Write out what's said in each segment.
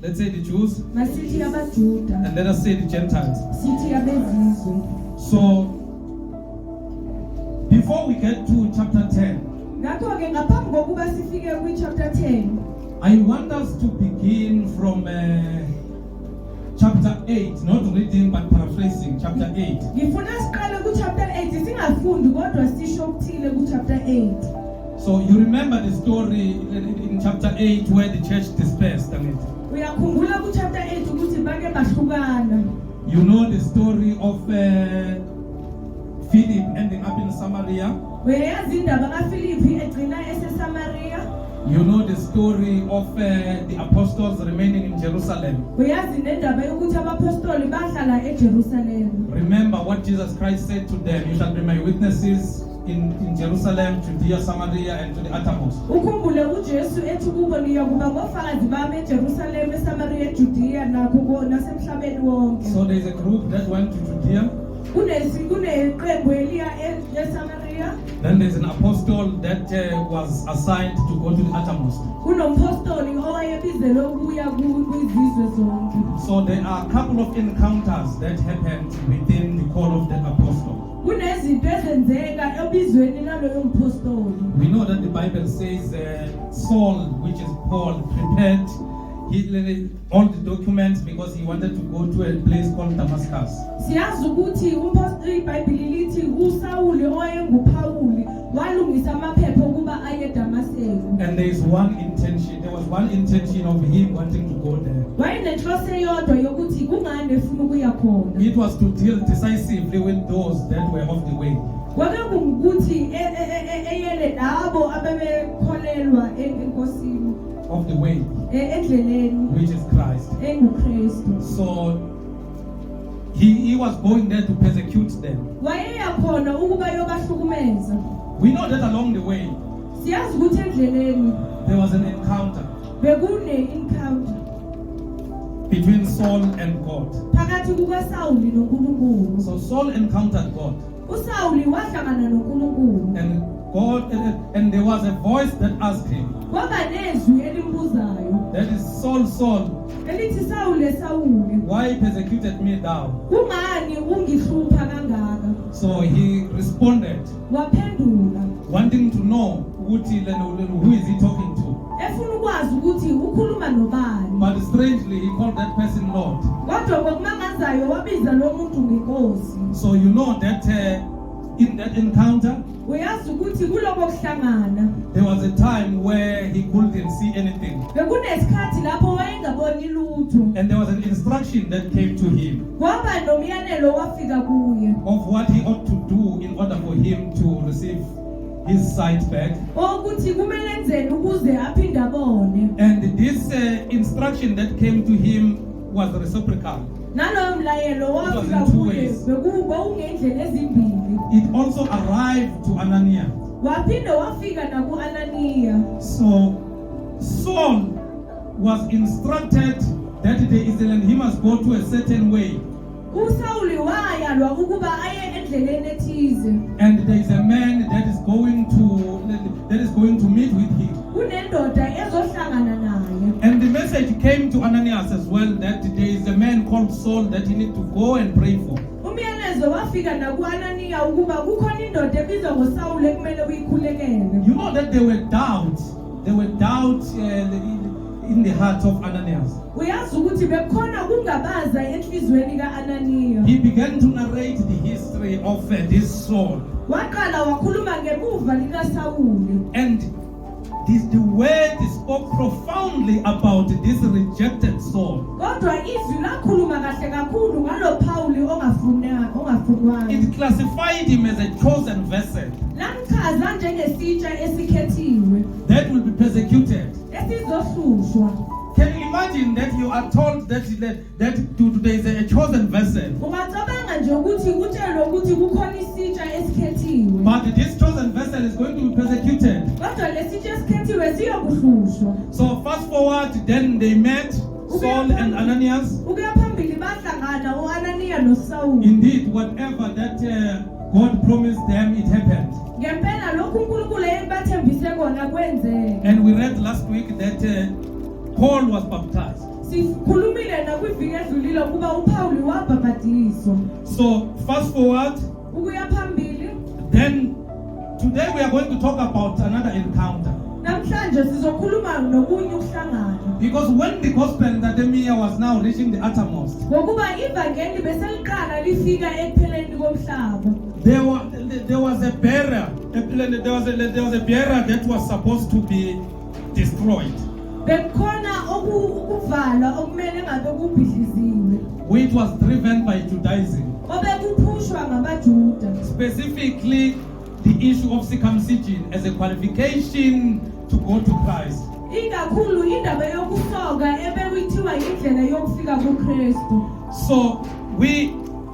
Let's say the Jews. Masithi abaJuda. And let us say the Gentiles. Sithi abezizwe. So, before we get to chapter 10, Ngakho ke ngaphambi kokuba sifike kwi chapter 10, I want us to begin from chapter 8, not reading but paraphrasing chapter 8. ngifuna siqale ku chapter 8 singafundi kodwa sisho ukuthile ku chapter 8. So you remember the story in chapter 8 where the church dispersed. Uyakhumbula ku chapter 8 ukuthi bake bahlukana. You know the story of Philip ending up in Samaria. Uyayazi indaba kaPhilippi egcina eseSamaria. You know the story of the apostles remaining in Jerusalem. Uyazi nendaba yokuthi abapostoli bahlala eJerusalem. Remember what Jesus Christ said to them, you shall be my witnesses in Jerusalem, Judea, Samaria, and to the uttermost. Ukhumbule uJesu ethi kubo niyokuba ngofakazi bami eJerusalem, eSamaria, eJudea nakho nasemhlabeni wonke. So there is a group that went to Judea. Kuneqembu eliya eSamaria. Then there's an apostle that was assigned to go to the uttermost. Kunompostoli owayebizelwe ukuya kwizizwe zonke. So there are a couple of encounters that happened within the call of the apostle. Kunezinto ezenzeka ebizweni laloyo mpostoli. We know that the Bible says Saul, which is Paul, prepared all the documents because he wanted to go to a place called Damascus. Siyazi ukuthi iBhayibheli lithi uSawuli owayenguPawuli walungisa amaphepha ukuba aye eDamascus. And there was one intention of him wanting to go there. Wayenenhloso eyodwa yokuthi kungani efuna ukuya khona. It was to deal decisively with those that were off the way. Kwakungukuthi eyele labo ababekholelwa enkosini. Of the way, which is Christ. So he was going there to persecute them. We know that along the way there was an encounter between Saul and God. So Saul encountered God. And there was a voice that asked him, that is Saul, Saul, why persecuted me thou? So he responded, wanting to know who is he talking to. But strangely he called that person Lord. So you know that in that encounter, there was a time where he couldn't see anything. And there was an instruction that came to him of what he ought to do in order for him to receive his sight back. And this instruction that came to him was reciprocal. It was in two ways. It also arrived to Ananias. So Saul was instructed that he must go to a certain way. And there is a man that is going to meet with him. And the message came to Ananias as well that there is a man called Saul that he needs to go and pray for. You know that there were doubts. There were doubts in the heart of Ananias. He began to narrate the history of this Saul. And the word spoke profoundly about this rejected Saul. It classified him as a chosen vessel that will be persecuted. Can you imagine that you are told that there is a chosen vessel? But this chosen vessel is going to be persecuted. So fast forward, then they met, Saul and Ananias. Indeed, whatever that God promised them, it happened. And we read last week that Paul was baptized. Sikhulumile nakwiviki edlulile ukuba uPaul wabhabhadiswa. So fast forward, Ukuya phambili. then today we are going to talk about another encounter. Namhlanje sizokhuluma nokunye ukuhlangana. Because when the gospel in Ademia was now reaching the uttermost, Ngokuba ivangeli beseliqala lifika ekupheleni komhlaba. there was a barrier. There was a barrier that was supposed to be destroyed, Bekhona ukuvala okumele ngabe kubhidliziwe. which was driven by Judaism. Obekuphushwa ngabaJuda. Specifically, the issue of circumcision as a qualification to go to Christ. Ikakhulu indaba yokusoka ebekuthiwa indlela yokufika kuKristu. So we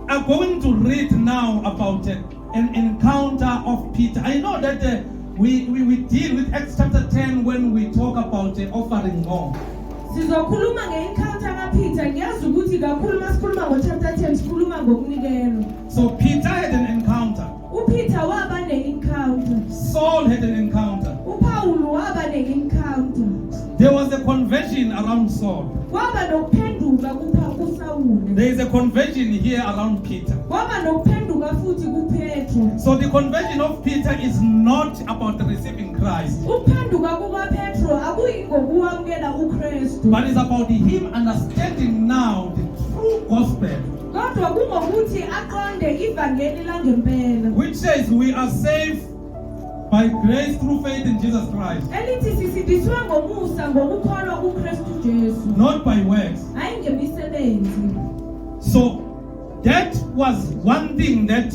are going to read now about an encounter of Peter. I know that we deal with Acts chapter 10 when we talk about offering more. Sizokhuluma nge-encounter kaPeter. Ngiyazi ukuthi kakhulu masikhuluma ngo-chapter 10 sikhuluma ngokunikela. So Peter had an encounter. uPeter waba ne-encounter. Saul had an encounter. uPaul waba ne-encounter. There was a conversion around Saul. Kwaba nokuphenduka kuSawule. There is a conversion here around Peter. Kwaba nokuphenduka futhi kuPetro. So the conversion of Peter is not about receiving Christ, Ukuphenduka kukaPetro akuyi ngokuwamukela uKristu. but it's about him understanding now the true gospel, Kodwa kungokuthi aqonde ivangeli langempela. which says we are saved by grace through faith in Jesus Christ, Elithi sisindiswe ngomusa ngokukholwa kuKristu Jesu. not by works. Hayi ngemisebenzi. So that was one thing that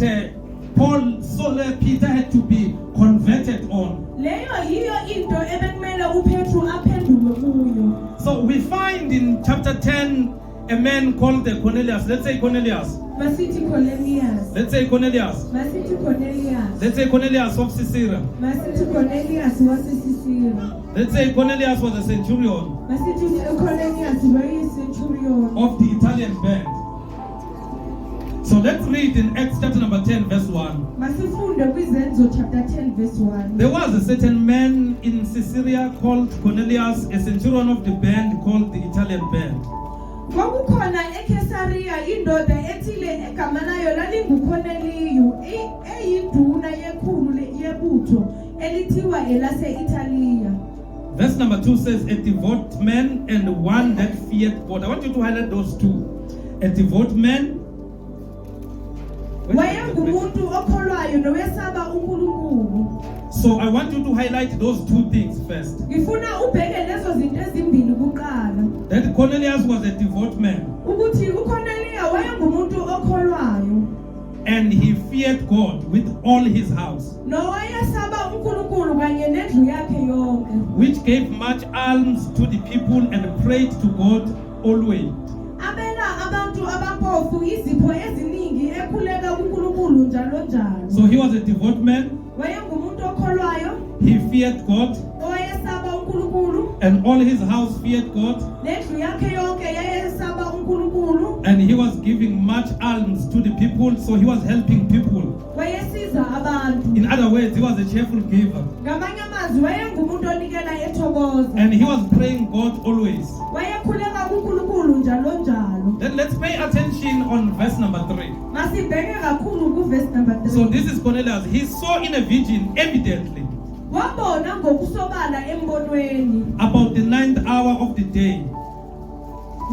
Peter had to be converted on. Leyo yiyo into ebekumele uPetro aphenduke kuyo. So we find in chapter 10 a man called Cornelius. Let's say Cornelius. Masithi Cornelius. Let's say Cornelius. Masithi Cornelius. Let's say Cornelius of Caesarea. Masithi Cornelius waseSisira. Let's say Cornelius was a centurion Masithi Cornelius wayeyisenturion. of the Italian band. So let's read in Acts chapter number 10 verse 1. Masifunde kwizenzo chapter 10 verse 1. There was a certain man in Caesarea called Cornelius, a centurion of the band called the Italian band. Kwakukhona eKesariya indoda ethile egama layo lalinguKorneliyu eyinduna yekhulu yebutho elithiwa elase-Italiya. Verse number 2 says, a devout man and one that feared God. I want you to highlight those two. A devout man. Wayengumuntu okholwayo nowesaba uNkulunkulu. So I want you to highlight those two things first. Ngifuna ubheke lezo zinto ezimbili kuqala. That Cornelius was a devout man. Ukuthi uKorneliya wayengumuntu okholwayo. And he feared God with all his house, Nowayesaba uNkulunkulu kanye nendlu yakhe yonke. which gave much alms to the people and prayed to God always. Abela abantu abampofu izipho eziningi ekhuleka kuNkulunkulu njalo njalo. So he was a devout man. Wayengumuntu okholwayo. He feared God, Owayesaba uNkulunkulu. and all his house feared God. Nendlu yakhe yonke yayesaba uNkulunkulu. And he was giving much alms to the people, so he was helping people. Wayesiza abantu. In other words, he was a cheerful giver. Ngamanye amazwi wayengumuntu onikela ethokoza. And he was praying God always. Wayekhuleka kuNkulunkulu njalo njalo. Then let's pay attention on verse number 3. Masibheke kakhulu kuverse number 3. So this is Cornelius. He saw in a vision, evidently, Wabona ngokusobala embonweni. about the 9th hour of the day,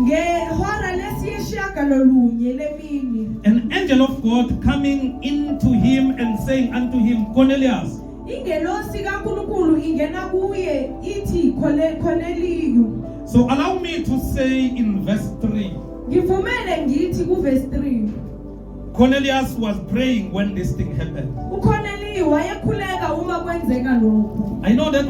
Ngehora lesiyeshagalolunye lemini. an angel of God coming into him and saying unto him, Cornelius. Ingelosi kaNkulunkulu ingena kuye ithi Corneliyu. So allow me to say in verse 3, Ngivumele ngithi kuverse 3. Cornelius was praying when this thing happened. uCorneliyu wayekhuleka uma kwenzeka lokho. I know that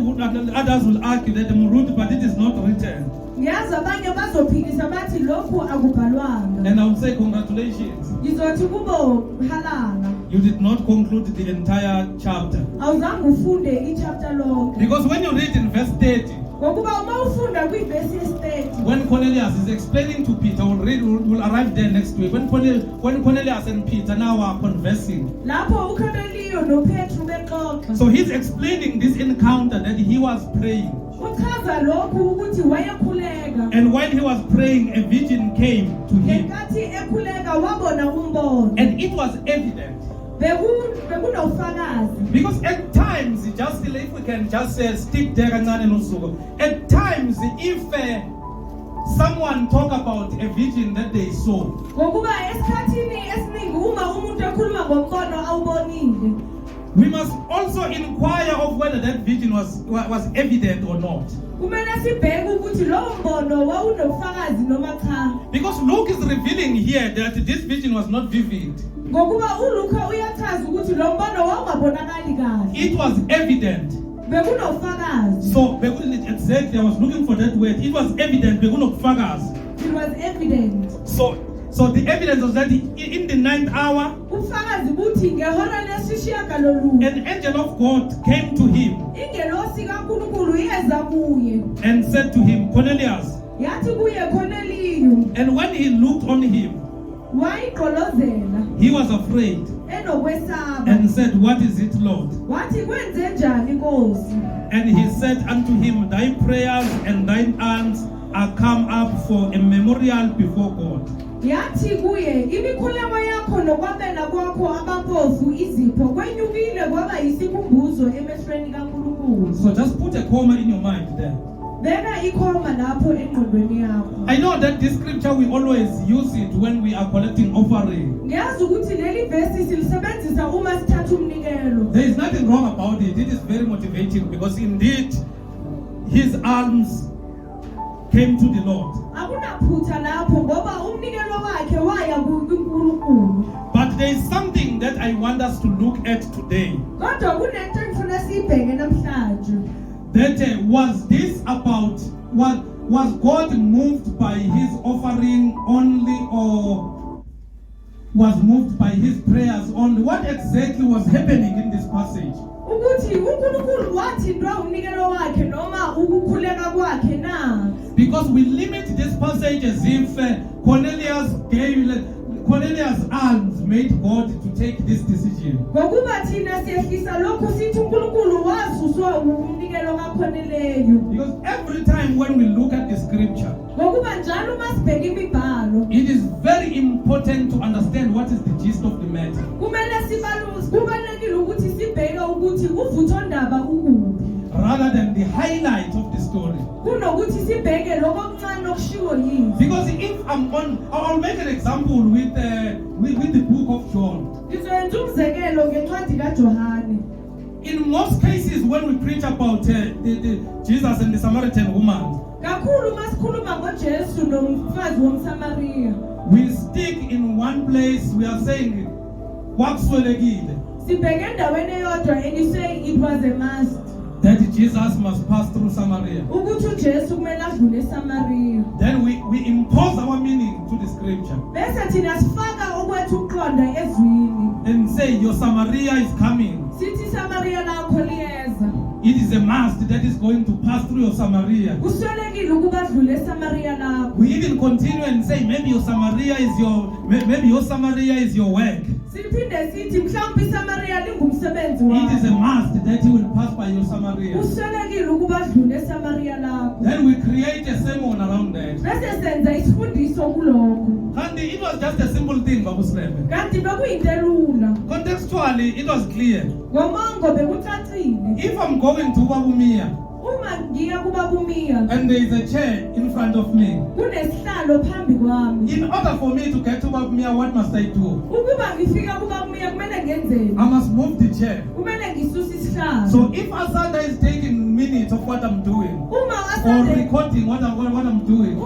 others will argue that Murut, but it is not written. Ngiyazi abanye bazophikisa bathi lokhu akubhalwanga. And I will say congratulations. Ngizothi kubo halala. You did not conclude the entire chapter. Awuzange ufunde ichapter lonke. Because when you read in verse 30, Ngokuba uma ufunda kwiverse yesi-30. when Cornelius is explaining to Peter, we'll arrive there next week. When Cornelius and Peter now are conversing. Lapho uCorneliyu noPetru bexoxa. So he's explaining this encounter that he was praying. Uchaza wachaza lokhu ukuthi wayekhuleka. And while he was praying, a vision came to him. Ngenkathi ekhuleka wabona umbono. And it was evident. Bekunofakazi. Because at times, just if we can just stick there kancane nosuku. At times, if someone talk about a vision that they saw, Ngokuba esikhathini esiningi uma umuntu ekhuluma ngombono awubonile. we must also inquire of whether that vision was evident or not. Kumele sibheke ukuthi lo mbono wawunofakazi noma cha. Because Luke is revealing here that this vision was not vivid. Ngokuba uLuka uyachaza ukuthi lo mbono wawungabonakali kahle. It was evident. Bekunofakazi. So, exactly, I was looking for that word. It was evident. It was evident. So the evidence was that in the 9th hour, Ufakazi buthi ngehora lesishiyagalolunye. an angel of God came to him Ingelosi kaNkulunkulu yeza kuye. and said to him, Cornelius. Yathi kuye Corneliyo. And when he looked on him, Wayiqolozela. he was afraid Enokwesaba. and said, What is it, Lord? Wathi kwenze njani Nkosi? And he said unto him, Thy prayers and thine alms are come up for a memorial before God. Yathi kuye imikhuleko yakho nokwabela kwakho abaphofu izipho kwenyukile kwaba yisikhumbuzo emehlweni kaNkulunkulu. So just put a comma in your mind there. Beka ikhoma lapho engqondweni yakho. I know that this scripture we always use it when we are collecting offering. Ngiyazi ukuthi leli verse silisebenzisa uma sithatha umnikelo. There is nothing wrong about it. It is very motivating because indeed his alms came to the Lord. Akunaphutha lapho ngoba umnikelo wakhe waya kuNkulunkulu. But there is something that I want us to look at today. Kodwa kunento engifuna siyibheke namhlanje. That was this about what was God moved by his offering only, or was moved by his prayers only? What exactly was happening in this passage? Ukuthi uNkulunkulu wathindwa umnikelo wakhe noma ukukhuleka kwakhe na? Because we limit this passage as if Cornelius' alms made God to take this decision. Ngokuba thina siyehlisa lokhu sithi uNkulunkulu wasuswa umnikelo kaKhoneleyo. Because every time when we look at the scripture, Ngokuba njalo uma sibheka imibhalo, it is very important to understand what is the gist of the matter. kubalulekile ukuthi sibheke ukuthi uvuthondaba ukuphi. Rather than the highlight of the story. Kunokuthi sibheke lokho okuncane okushiwo yini. Because if I'll make an example with the book of John. Ngizoyenza umzekelo ngencwadi kaJohane. In most cases, when we preach about Jesus and the Samaritan woman, Kakhulu masikhuluma ngoJesu nomfazi womSamariya. we stick in one place. We are saying, kwakuswelekile, Sibheke endaweni eyodwa and you say it was a must. that Jesus must pass through Samaria. Ukuthi uJesu kumele adlule eSamariya. Then we impose our meaning to the scripture Bese thina sifaka okwethu ukuqonda ezwini. and say, your Samaria is coming. Sithi Samariya lakho liyeza. It is a must that is going to pass through your Samaria. Kuswelekile ukuba adlule eSamariya lakho. We even continue and say, maybe your Samaria is your work. Siphinde sithi mhlawumbe iSamariya lingumsebenzi It is a wakho. must that you will pass by your Samaria. Kuswelekile ukuba adlule eSamariya lakho. Then we create a sermon around that. Bese senza isifundiso kulokho. And it was just a simple thing, Babu Slebe. Kanti bekuyinto elula. Contextually, it was clear. Ngomongo bekucacile. If I'm going to Babumia Uma ngiya kubabumiya, and there is a chair in front of me, kunesihlalo phambi kwami. in order for me to get to Babumia, what must I do? Ukuba ngifika kubabumiya kumele ngenzeni? I must move the chair. Kumele ngisuse isihlalo. So if Asanda is taking minutes of what I'm doing, Uma or wasande recording what I'm doing,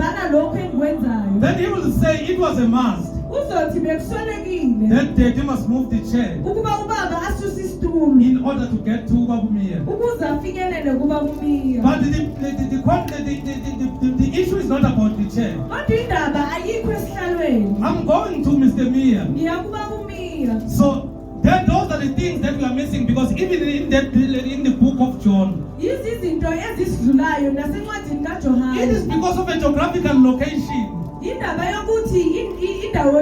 bhala lokho engikwenzayo. then he will say it was a must Uzothi bekuswelekile that they must move the chair ukuba ubaba asuse isitulo in order to get to Babumia. ukuze afikelele kubabumiya. But the issue is not about the chair. Kodwa indaba ayikho esihlalweni. I'm going to Mr. Mia. Ngiya kubabumiya. So those are the things that we are missing, because even in the book of John, Yizi izinto ezisidlulayo nasencwadini kaJohane. it is because of a geographical location Indaba yokuthi indawo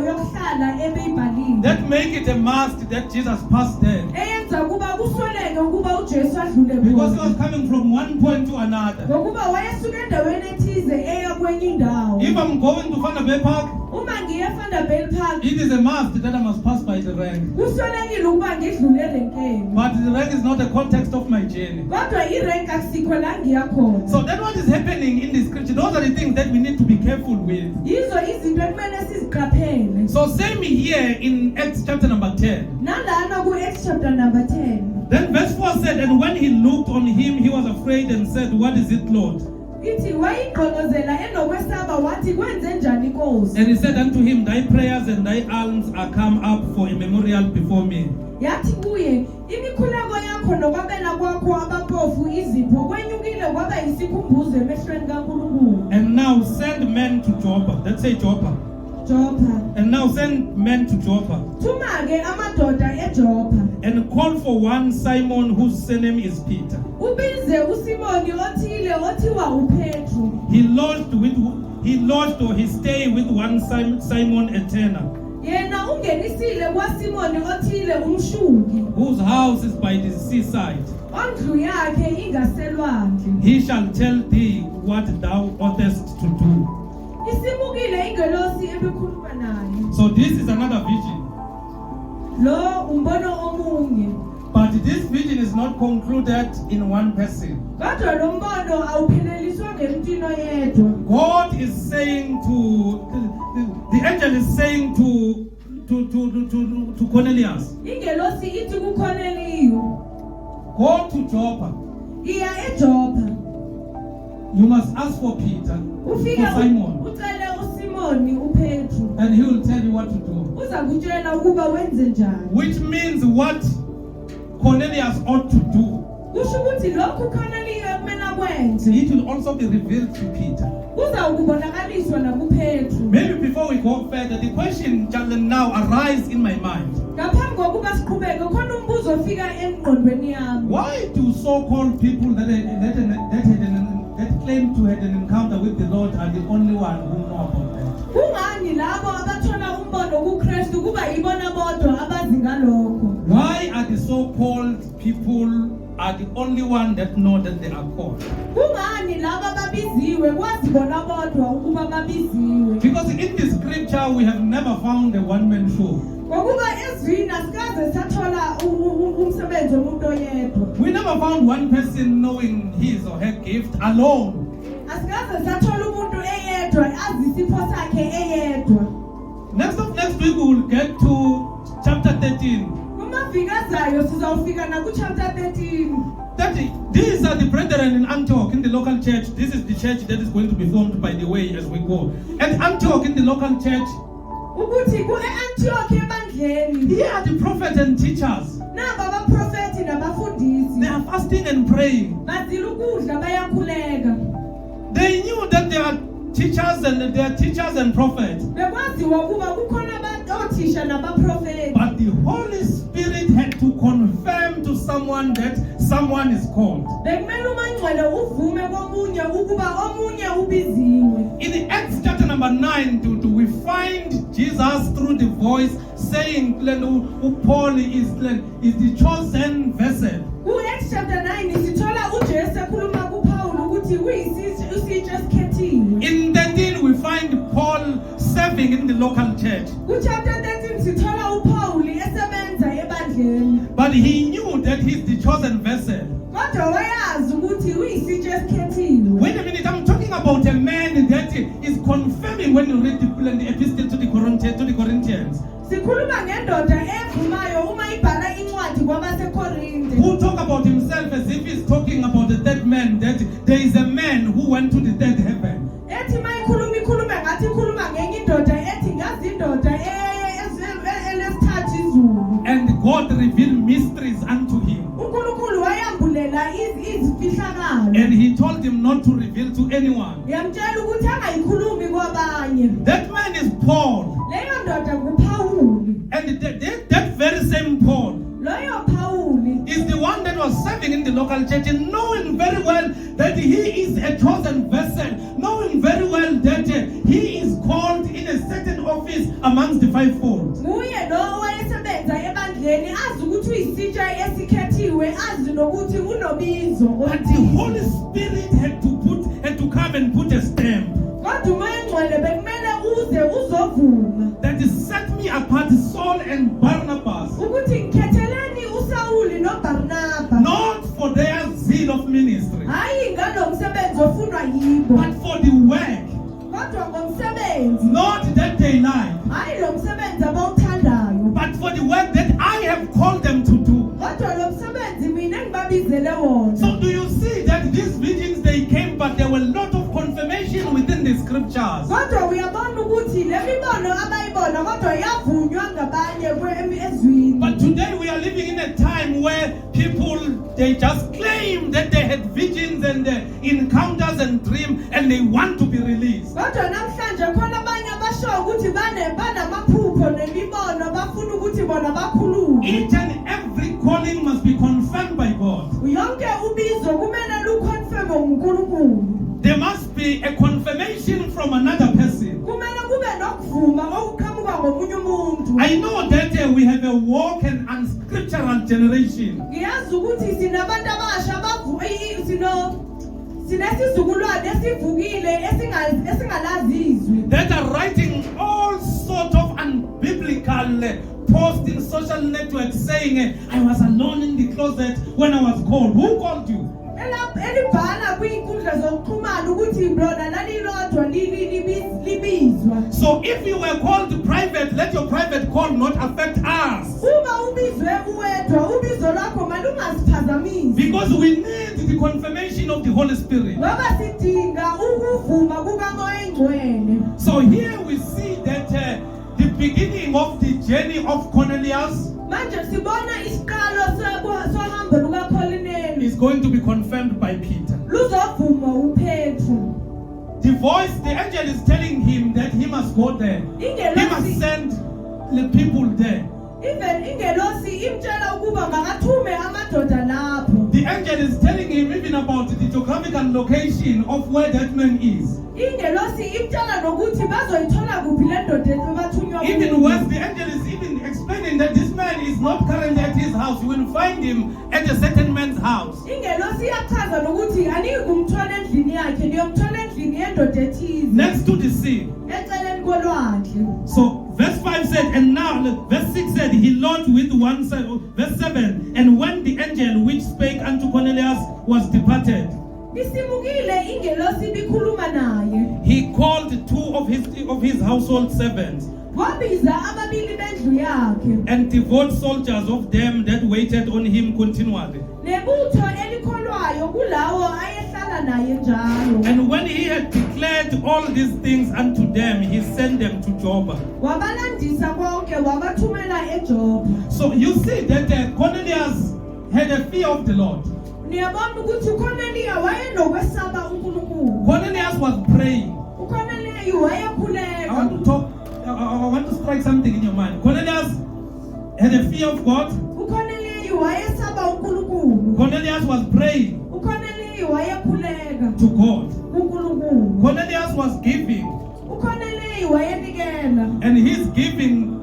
yokuhlala ebeyibhaliwe. that make it a must that Jesus passed there. Eyenza kwenza kuba kusweleke ukuba uJesu adlule Because he khona. was coming from one point to another. Ngokuba wayesuka endaweni ethize eya kwenye indawo. If I'm going to Vanderbilt Park, Uma ngiye eVanderbilt Park, it is a must that I must pass by the rank. kuswelekile ukuba ngidlule erenkeni. But the rank is not the context of my journey. Kodwa irenk akusikho la ngiya khona. So that's what is happening in the scripture. Those are the things that we need to be careful with. Yizo izinto ekumele siziqaphele. So same here in Acts chapter number 10. Nalana ku-Acts chapter number 10. Then verse 4 said, and when he looked on him, he was afraid and said, what is it, Lord? Ithi wayigqolozela enokwesaba wathi kwenze njani Nkosi? And he said unto him, thy prayers and thy alms are come up for a memorial before me. Yathi kuye, imikhuleko yakho nokwabela kwakho abapofu izipho kwenyukile kwaba yisikhumbuzo emehlweni kaNkulunkulu. And now send men to Joppa. Let's say Joppa. Joppa. And now send men to Joppa. Thuma-ke amadoda eJoppa. And call for one Simon whose surname is Peter. Ubize uSimoni othile othiwa uPetru. He lodged or he stayed with one Simon a tanner, Yena ungenisile kwaSimoni othile umshuki. whose house is by the seaside. Ondlu yakhe ingaselwandle. He shall tell thee what thou oughtest to do. Isimukile ingelosi ebikhuluma naye. So this is another vision. Lo umbono omunye. But this vision is not concluded in one person. Kodwa lo mbono awupheleliswa ngemntwini oyedwa. God is saying the angel is saying to Cornelius, Ingelosi ithi kuKorneliyo, go to Joppa. iya eJoppa. You must ask for Peter, for Ufike Simon, ucele uSimoni uPetru. and he will tell you what to do. Uza kutshela ukuba wenze njani. Which means what Cornelius ought to do, Kusho ukuthi lokhu uKorneliyo ekumele akwenze. it will also be revealed to Peter. Kuza ukubonakaliswa nakuPetru. Maybe before we go further, the question shall now arise in my mind. Ngaphambi kokuba siqhubeke khona umbuzo ofika engqondweni yami. Why do so-called people that claim to have an encounter with the Lord are the only one who know about that? Kungani labo abathola umbono kuKristu kuba yibona bodwa abazi ngalokho? Why are the so-called people are the only one that know that they are called? Kungani labo ababiziwe kwazi bona bodwa ukuba babiziwe? Because in the scripture we have never found a one-man show. Ngokuba ezwini asikaze sathola umsebenzi womuntu oyedwa. We never found one person knowing his or her gift alone. Asikaze sathola umuntu eyedwa azi isipho sakhe eyedwa. Next week we will get to chapter 13. Uma vikazayo sizawufika na ku chapter 13. These are the brethren in Antioch in the local church. This is the church that is going to be formed, by the way, as we go. At Antioch in the local church, Ukuthi ku eAntioch ebandleni. here are the prophets and teachers. Naba abaprofeti nabafundisi. They are fasting and praying. Bazila ukudla bayakhuleka. They knew that they are teachers and prophets. Bekwaziwa ukuba kukhona othisha nabaprofeti. But the Holy Spirit had to confirm to someone that someone is called. Bekumele uMangcwele uvume komunye ukuba omunye ubiziwe. In Acts chapter number 9, do we find Jesus through the voice saying, Paul is the chosen vessel. Ku-Acts chapter 9 sithola uJesu ekhuluma kuPaul ukuthi uyisitsha esikhethiwe. In 13, we find Paul serving in the local church. Ku-chapter 13 sithola uPaul esebenza ebandleni. But he knew that he's the chosen vessel. Kodwa wayazi ukuthi uyisitsha esikhethiwe. Wait a minute, I'm talking about a man that is confirming when you read the epistle to the Corinthians. Sikhuluma ngendoda evumayo uma ibhala incwadi kwabaseKorinte. Who talk about himself as if he's talking about the third man, that there is a man who went to the third heaven. Ethi mayikhuluma ngathi ikhuluma ngenye indoda ethi ngazi indoda elesithathu izulu. And God revealed mysteries unto him. uNkulunkulu wayambulela izifihlakalo. And he told him not to reveal to anyone. Yamtshela ukuthi angayikhulumi kwabanye. That man is Paul. Leyo ndoda nguPawuli. And that very same Paul Loyo Pawuli is the one that was serving in the local church, and knowing very well that he is a chosen vessel, knowing very well that he is called in a certain office amongst the fivefold. nguye lo wayesebenza ebandleni azi ukuthi uyisitsha nokuthi unobizo But the Holy Spirit had to come and put a stamp kodwa umoya engcwele bekumele uze uzovuma that set me apart, Saul and Barnabas, ukuthi ngikhetheleni uSawuli noBarnaba not for their zeal of ministry, hayi ngalomsebenzi ofundwa yibo but for the work, kodwa ngomsebenzi not that they like, hayi lo msebenzi abawuthandayo but for the work that I have called them to do. kodwa lo msebenzi mina engibabizele wona. So do you see that these visions, they came, but there were a lot of confirmation within the scriptures. Kodwa uyabona ukuthi le mibono abayibona kodwa yavunywa ngabanye ezwini. But today we are living in a time where people, they just claim that they had visions and encounters and dreams and they want to be released. Kodwa namhlanje khona abanye abasho ukuthi banamaphupho nemibono bafuna ukuthi bona bakhulume. Each and every calling must be confirmed by God. Yonke ubizo kumele lukonfirmwe nguNkulunkulu. There must be a confirmation from another person. Kumele kube nokuvuma okuqhamuka ngomunye umuntu. I know that we have a woke and unscriptural generation. Ngiyazi ukuthi sinabantu abasha sinesizukulwane esivukile esingalazizwi. That are writing all sort of unbiblical posts in social networks saying, I was alone in the closet when I was called. Who called you? Elibhala kwinkundla zokuxhumana ukuthi brother lalilodwa libizwa. So if you were called to private, let your private call not affect us. Uma ubizwe uwedwa ubizo lwakho malungasiphazamisi. Because we need the confirmation of the Holy Spirit. Ngoba sidinga ukuvuma kukaMoya Engcwele. So here we see that the beginning of the journey of Cornelius Manje sibona isiqalo sohambo lukaCornelius is going to be confirmed by Peter. luzovuma uPetru. The voice, the angel is telling him that he must go there. He must send the people there. Even ingelosi imtshela ukuba makathume amadoda lapho. The angel is telling him even about the geographical location of where that man is. Ingelosi imtshela nokuthi bazoyithola kuphi le ndoda ebathunywa. Even worse, the angel is even explaining that this man is not currently at his house. You will find him at a certain man's house. Ingelosi iyachaza nokuthi anikumthola endlini yakhe, niyomthola endlini yendoda ethize. Next to the sea. Eceleni kolwandle. So verse 5 said, and now verse 6 said, he lodged with one side. Verse 7, and when the angel which spake unto Cornelius was departed, Isimukile ingelosi bikhuluma naye. he called two of his household servants Wabiza ababili bendlu yakhe. and devout soldiers of them that waited on him continually. Nebutho elikholwayo kulawo ayehlala naye njalo. And when he had declared all these things unto them, he sent them to Joppa. Wabalandisa konke wabathumela eJoppa. So you see that Cornelius had a fear of the Lord. Niyabona ukuthi uCornelius wayenokwesaba uNkulunkulu. Cornelius was praying. uCornelius wayekhuleka. I want to strike something in your mind. Cornelius had a fear of God. uCornelius wayesaba uNkulunkulu. Cornelius was praying uCornelius wayekhuleka to God. uNkulunkulu. Cornelius was giving. uCornelius wayenikela. And his giving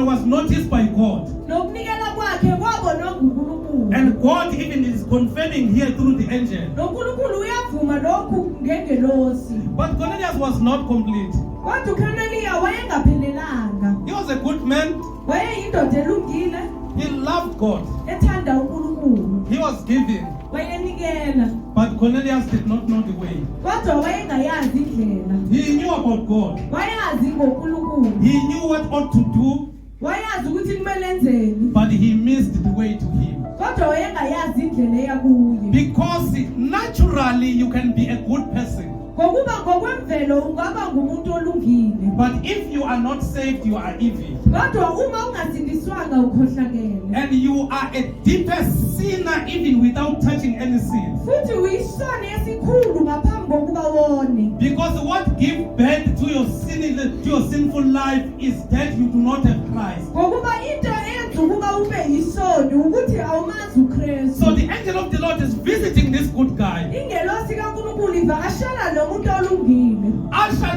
was noticed by God. Nokunikela kwakhe kwabonwa nguNkulunkulu. And God even is confirming here through the angel. noNkulunkulu uyavuma lokhu ngengelosi. But Cornelius was not complete. Kodwa uCornelius wayengaphelelanga. He was a good man. Wayeyindoda elungile He loved God. ethanda uNkulunkulu. He was giving. Wayenikela. But Cornelius did not know the way. Kodwa wayengayazi indlela. He knew about God. Wayazi ngoNkulunkulu. He knew what ought to do, Wayazi ukuthi kumele enzeni. but he missed the way to him. Kodwa wayengayazi indlela eya kuye. Because naturally you can be a good person. Ngokuba ngokwemvelo ungaba ngumuntu olungile. But if you are not saved, you are evil. Kodwa uma ungasindiswanga ukhohlakele. And you are a deeper sinner even without touching any sin. Futhi uyisona esikhulu ngaphambi kokuba wone. Because what gives birth to your sinful life is that you do not have Christ. Ngokuba into eyenza ukuba ube yisoni ukuthi awumazi uKristu. So the angel of the Lord is visiting this good guy. Ingelosi kaNkulunkulu ivakashela lo muntu olungile.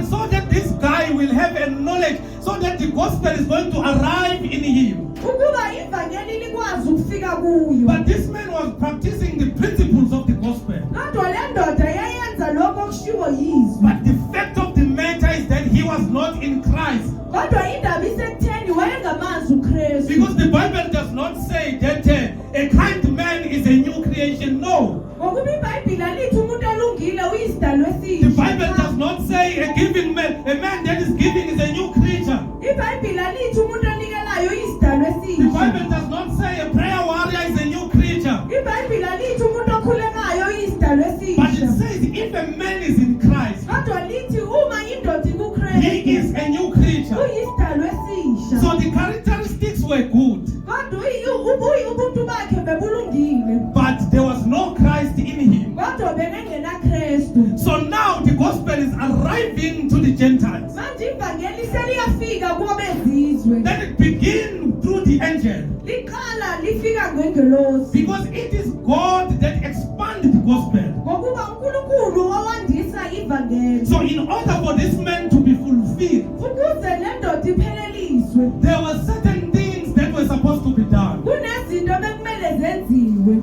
So that this guy will have a knowledge, so that the gospel is going to arrive in him. Ukuba ivangeli likwazi ukufika wafika kuyo. But this man was practicing the principles of the gospel. Kodwa le ndoda yayenza lokho kushiwo yizwi. But the fact of the matter is that he was not in Christ. Kodwa indaba isekutheni wayengamazi uKristu. Because the Bible does not say that a kind man is a new creation. No. Ngokuba iBhayibheli alithi umuntu olungile uyisidalwa esisha. The Bible does not say a man that is giving is a new creature. iBhayibheli alithi umuntu onikelayo uyisidalwa esisha. The Bible does not say a prayer warrior is a new creature. iBhayibheli alithi umuntu okhulekayo uyisidalwa esisha. But it says if a man is in Christ, Kodwa lithi uma indoda ikuKristu, he is a new creature. uyisidalwa esisha. So the characteristics were good, Kodwa ubuntu bakhe bebulungile. but there was no Christ in him. Kodwa bengenaKristu. So now the gospel is arriving to the Gentiles. Manje ivangeli seliyafika kubo bezizwe. Then it begins through the angel. Liqala lifika ngengelosi. Because it is God that expanded the gospel. Ngokuba uNkulunkulu owandisa ivangeli. So in order for this man to be fulfilled, Ukuze le ndoda ipheleliswe, there were certain things that were supposed to be done. kunezinto bekumele zenziwe.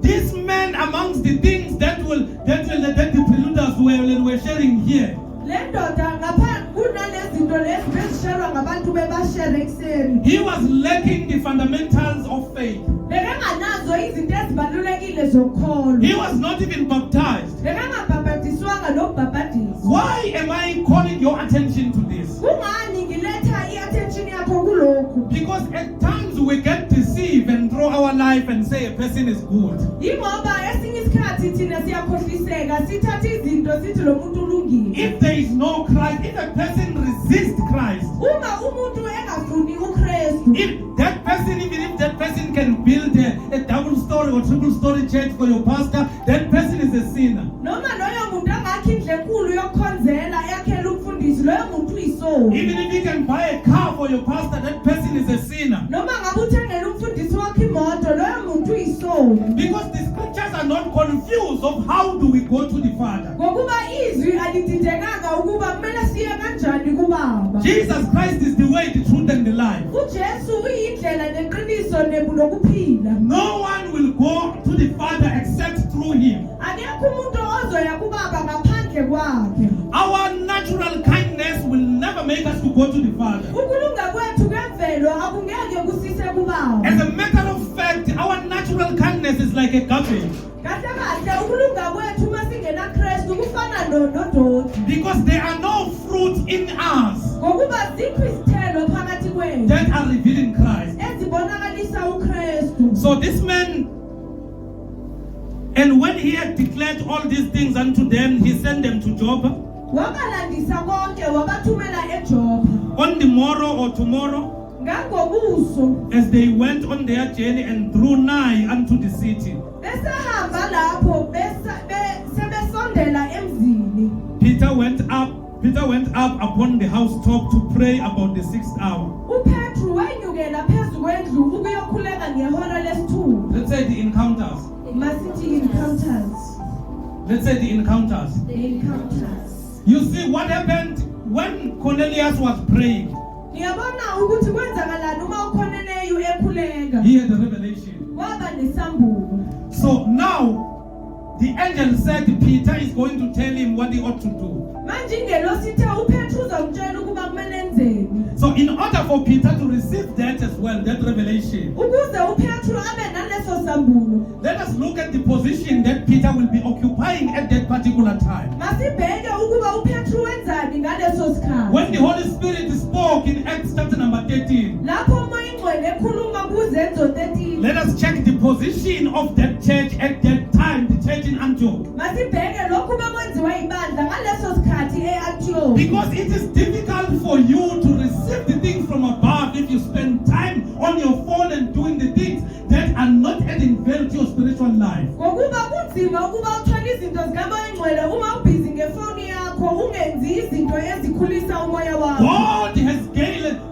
This man, amongst the things that the preluders were sharing here, Le ndoda ngapha kunalezinto lezi bezishelwa ngabantu bebashere ekseni. he was lacking the fundamentals of faith. Bekanganazo izinto ezibalulekile zokholwa. He was not even baptized. Bekangabhabhatiswanga nokubhabhadiswa. Why am I calling your attention to this? Kungani ngiletha i-attention yakho kulokhu? Because at times we get deceived and throw our life and say a person is good. Yingoba esinye isikhathi thina siyakhohliseka sithatha izinto sithi lo muntu ulungile. If there is no Christ, if a person resists Christ, Uma umuntu engafuni uKristu, even if that person can build a double story or triple story church for your pastor, that person is a sinner. noma loyo muntu angakho indlu enkulu yokukhonzela yakhela umfundisi, loyo muntu uyisoni. Even if you can buy a car for your pastor, that person is a sinner. Noma ngabe uthengela umfundisi wakho imoto, loyo muntu uyisoni. Because the scriptures are not confused of how do we go to the Father. Ngokuba izwi alididekanga ukuba kumele siye kanjani kuBaba. Jesus Christ is the way, the truth, and the life. uJesu uyindlela neqiniso nokuphila. No one will go to the Father except through him. Akekho umuntu ozoya kuBaba ngaphandle kwakhe. Our natural kindness will never make us to go to the Father. Ukulunga kwethu kwemvelo akungeke kusise kuBaba. As a matter of fact, our natural kindness is like a garbage. Kahle kahle ukulunga kwethu masingena Kristu kufana nodoti. Because there are no fruit in us Ngokuba zikho izithelo phakathi kwethu that are revealing Christ. ezibonakalisa uKristu. So this man, and when he had declared all these things unto them, he sent them to Joppa. Wabalandisa konke wabathumela eJopha. On the morrow or tomorrow, Ngangobuso as they went on their journey and drew nigh unto the city, besahamba lapho sebesondela emzini. Peter went up upon the housetop to pray about the 6th hour. uPetru wenyukela phezu kwendlu ukuyokhuleka ngehora lesithupha. Let's say the encounters. Masithi encounters. Let's say the encounters. The encounters. You see what happened when Cornelius was praying. Ngiyabona ukuthi kwenzakalani uma uKhoneleyu ekhuleka. He had a revelation. Waba nesambulo. So now the angel said Peter is going to tell him what he ought to do. Manje ingelosi ithe uPetru uzamtshela ukuba kumele enzeni. So in order for Peter to receive that as well, that revelation, Ukuze uPetru abe naleso sambulo. let us look at the position that Peter will be occupying at that particular time. Masibheke ukuba uPetru wenzani ngaleso sikhathi. When the Holy Spirit spoke in Acts chapter number 13, Lapho umoya ingcwele ekhuluma kuZenzo 13. let us check the position of that church at that time, the church in Antioch. Masibheke lokhu bekwenziwa ibandla ngaleso sikhathi eAntioch. Because it is difficult for you to receive the things from above if you spend time on your phone and doing the things that are not adding value to your spiritual life. Ngokuba kunzima ukuba uthole izinto zikamoya ingcwele uma ubhizi ngefoni yakho ungenzi izinto ezikhulisa umoya wakho.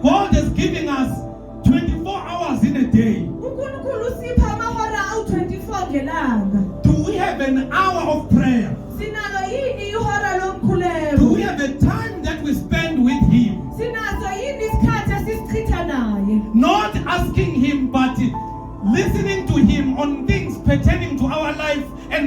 God has given us 24 hours in a day. uNkulunkulu usipha amahora awu-24 ngelanga. Do we have an hour of prayer? Sinalo yini ihora lomkhuleko? Do we have a time that we spend with him? Sinazo yini isikhathi esisichitha naye? Not asking him, but listening to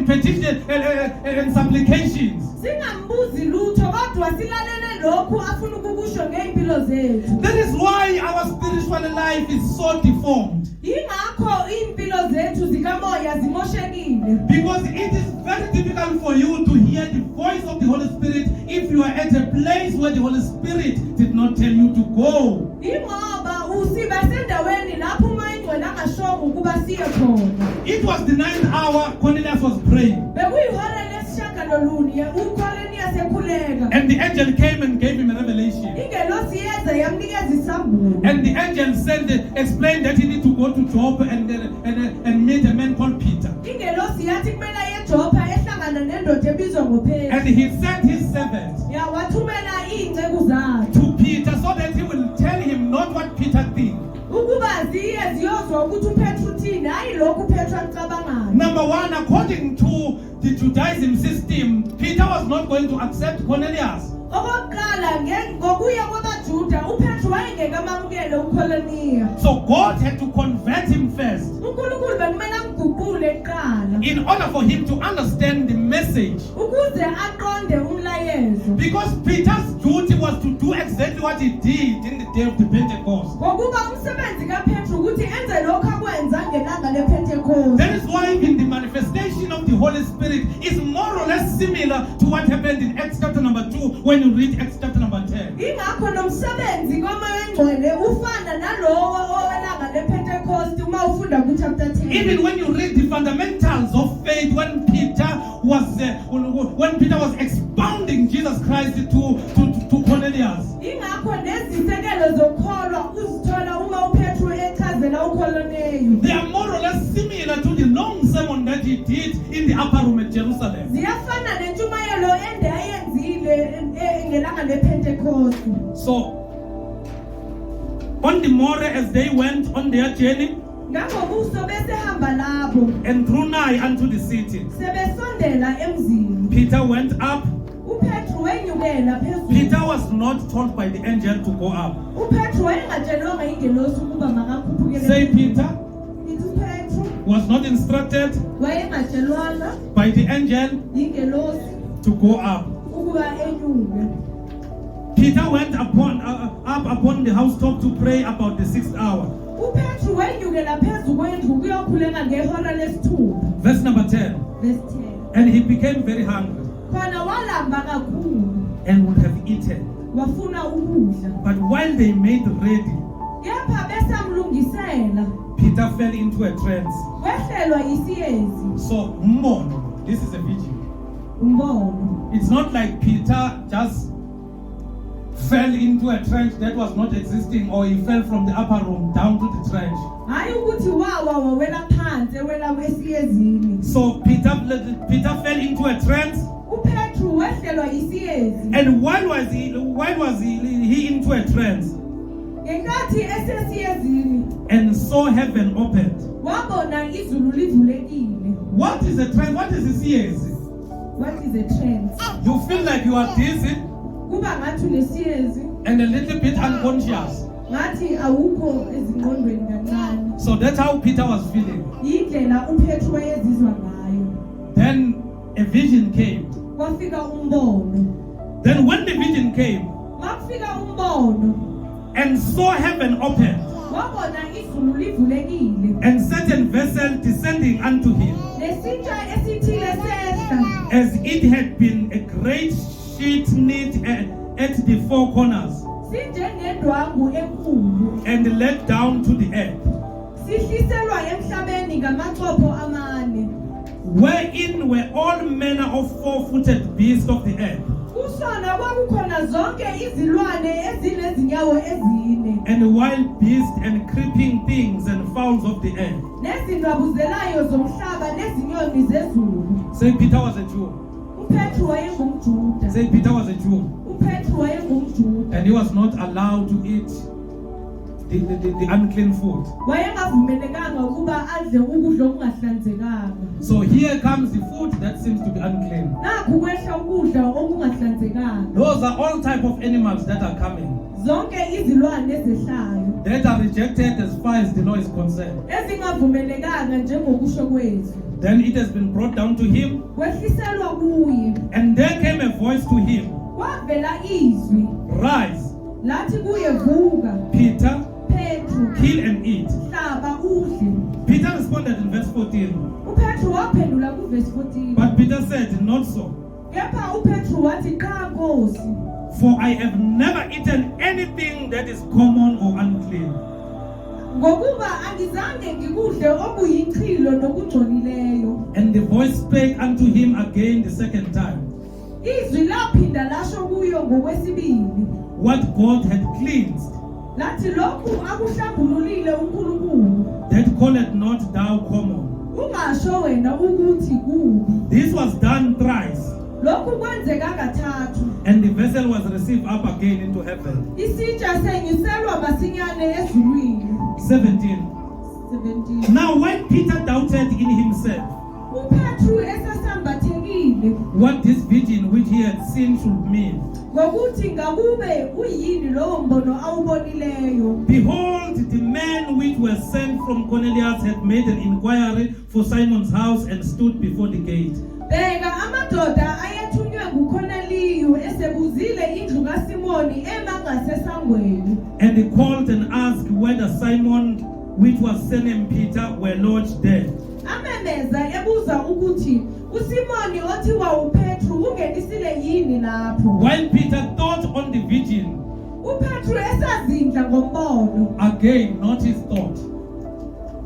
petitions and supplications. Singambuzi lutho kodwa silalele lokhu afuna ukukusho ngeimpilo zethu. That is why our spiritual life is so deformed. Ingakho impilo zethu zikamoya zimoshekile. Because it is very difficult for you to hear the voice of the Holy Spirit if you are at a place where the Holy Spirit did not tell you to go. Ingoba usiba sendaweni lapho uMangcwele angashongo ukuba siye khona. It was the 9th hour, Cornelius was praying. Bekuyihora lesishagalolunye uKornelius ekhuleka. And the angel came and gave him a revelation. Ingelosi yeza yamnikeza isambulo. And the angel said, explained that he need to go to Job and meet a man called Peter. Ingelosi yathi kumele aye eJopha ehlangana nendoda ebizwa ngoPetru. And he sent his servant Wathumela izinceku zakhe to Peter so that he will tell him not what Peter thinks. ukuba ziye ziyozwa ukuthi uPetru uthini hayi lokhu uPetru akucabangayo. Number one, according to the Judaism system, Peter was not going to accept Cornelius. Okokuqala ngokuya kwabaJuda uPetru wayengeke amamukele uKornelius. So God had to convert him first uNkulunkulu bekumele amguqule kuqala in order for him to understand the message. ukuze aqonde umlayezo. Because Peter's duty was to do exactly what he did in the day of the Pentecost. Ngokuba umsebenzi kaPetru ukuthi enze lokho akwenza ngelanga lePentecost. That is why even the manifestation of the Holy Spirit is more or less similar to what happened in Acts chapter number 2 when you read Acts chapter number 10. Ingakho nomsebenzi kaMangcwele ufana nalowo owelanga lePentecost uma ufunda ku chapter 10. Even when you read the fundamentals of faith, when Peter was expounding Jesus Christ to Cornelius. Ingakho nezisekelo zokholwa uzithola uma uPetru echazela uKornelius. They are more or less similar to the long sermon that he did in the upper room at Jerusalem. Ziyafana nentshumayelo ende ayenzile ngelanga lePentecost. So, on the morrow as they went on their journey, Ngabobuso besehamba labo and drew nigh unto the city, sebesondela emzini. Peter went up. uPetru wenyukela phezulu. Peter was not told by the angel to go up. uPetru wayengatshelwanga ingelosi ukuba makakhuphukele. Say Peter uPetru was not instructed wayengatshelwanga by the angel ingelosi to go up. ukuba enyuke. Peter went up upon the housetop to pray about the 6th hour. uPetru wenyukela phezulu kwendlu ukuyokhuleka ngehora lesithupha. Verse number 10. Verse 10. And he became very hungry Khona walamba kakhulu and would have eaten. wafuna ukudla. But while they made ready, Kepha besamlungisela Peter fell into a trance. wehlelwa isiyezi. So, umbono, this is a vision. Umbono. It's not like Peter just fell into a trench that was not existing, or he fell from the upper room down to the trench. Hayi ukuthi wawa wawela phansi ewela esiyezini. So Peter fell into a trance, uPetru wehlelwa isiyezi. and why was he into a trance? Ngenkathi esesiyezini And saw heaven opened. wabona izulu livulekile. What is a trance? What is a siyezi? What is a trance? You feel like you are dizzy Kuba ngathi unesiyezi, and a little bit unconscious. ngathi awukho ezingqondweni kancane. So that's how Peter was feeling. Indlela uPetru wayezizwa ngayo. Then a vision came. Kwafika umbono. Then when the vision came Makufika umbono, and saw heaven opened, wabona izulu livulekile. and certain vessel descending unto him, Nesitsha esithile sehla, as it had been a great sheet knit at the four corners, sinjengendwangu enkulu. and let down to the earth, Sihliselwa emhlabeni ngamachopho amane. wherein were all manner of four-footed beasts of the earth, Kusona kwakukhona zonke izilwane ezinezinyawo ezine. and wild beasts and creeping things and fowls of the air. Nezingabuzelayo zomhlaba nezinyoni zezulu. Say Peter was a Jew. uPetru wayengumJuda. Say Peter was a Jew. uPetru wayengumJuda. And he was not allowed to eat the unclean food. Wayengavumelekanga ukuba adle ukudla okungahlanzekanga. So here comes the food that seems to be unclean. Nakhu kwehla ukudla okungahlanzekanga. ezingahlanzekanga. Those are all type of animals that are coming, Zonke izilwane ezehlayo that are rejected as far as the law is concerned. ezingavumelekanga njengokusho kwethu. Then it has been brought down to him, Kwehliselwa kuye. and there came a voice to him, Kwavela izwi rise, lathi kuye vuka Peter, Petru kill and eat. hlaba udle. Peter responded in verse 14, uPetru waphendula kuvesi 14. but Peter said, not so, Kepha uPetru wathi cha Nkosi, for I have never eaten anything that is common or unclean. ngokuba angizange ngikudle okuyichilo nokungcolileyo. And the voice spake unto him again the second time, Izwi laphinda lasho kuyo ngokwesibili what God had cleansed, lathi lokhu akuhlambululile uNkulunkulu that calleth not thou common. ungasho wena ukuthi kubi. This was done thrice, Lokhu kwenzeka kathathu. and the vessel was received up again into heaven. Isitsha sengiselwa masinyane ezulwini. 17. 17. Now when Peter doubted in himself uPetru esasambathekile what this vision which he had seen should mean, ngokuthi ngakube uyini lowo mbono awubonileyo. behold, the men which were sent from Cornelius had made an inquiry for Simon's house and stood before the gate. Bheka amadoda ayethunywe nguKorneliyu esebuzile indlu kaSimoni emangasesangweni. And they called and asked whether Simon, which was surnamed Peter, were lodged there. Amemeza ebuza ukuthi uSimoni othiwa uPetru ungenisile yini lapho. While Peter thought on the vision, uPetru esazindla ngombono, again not his thought,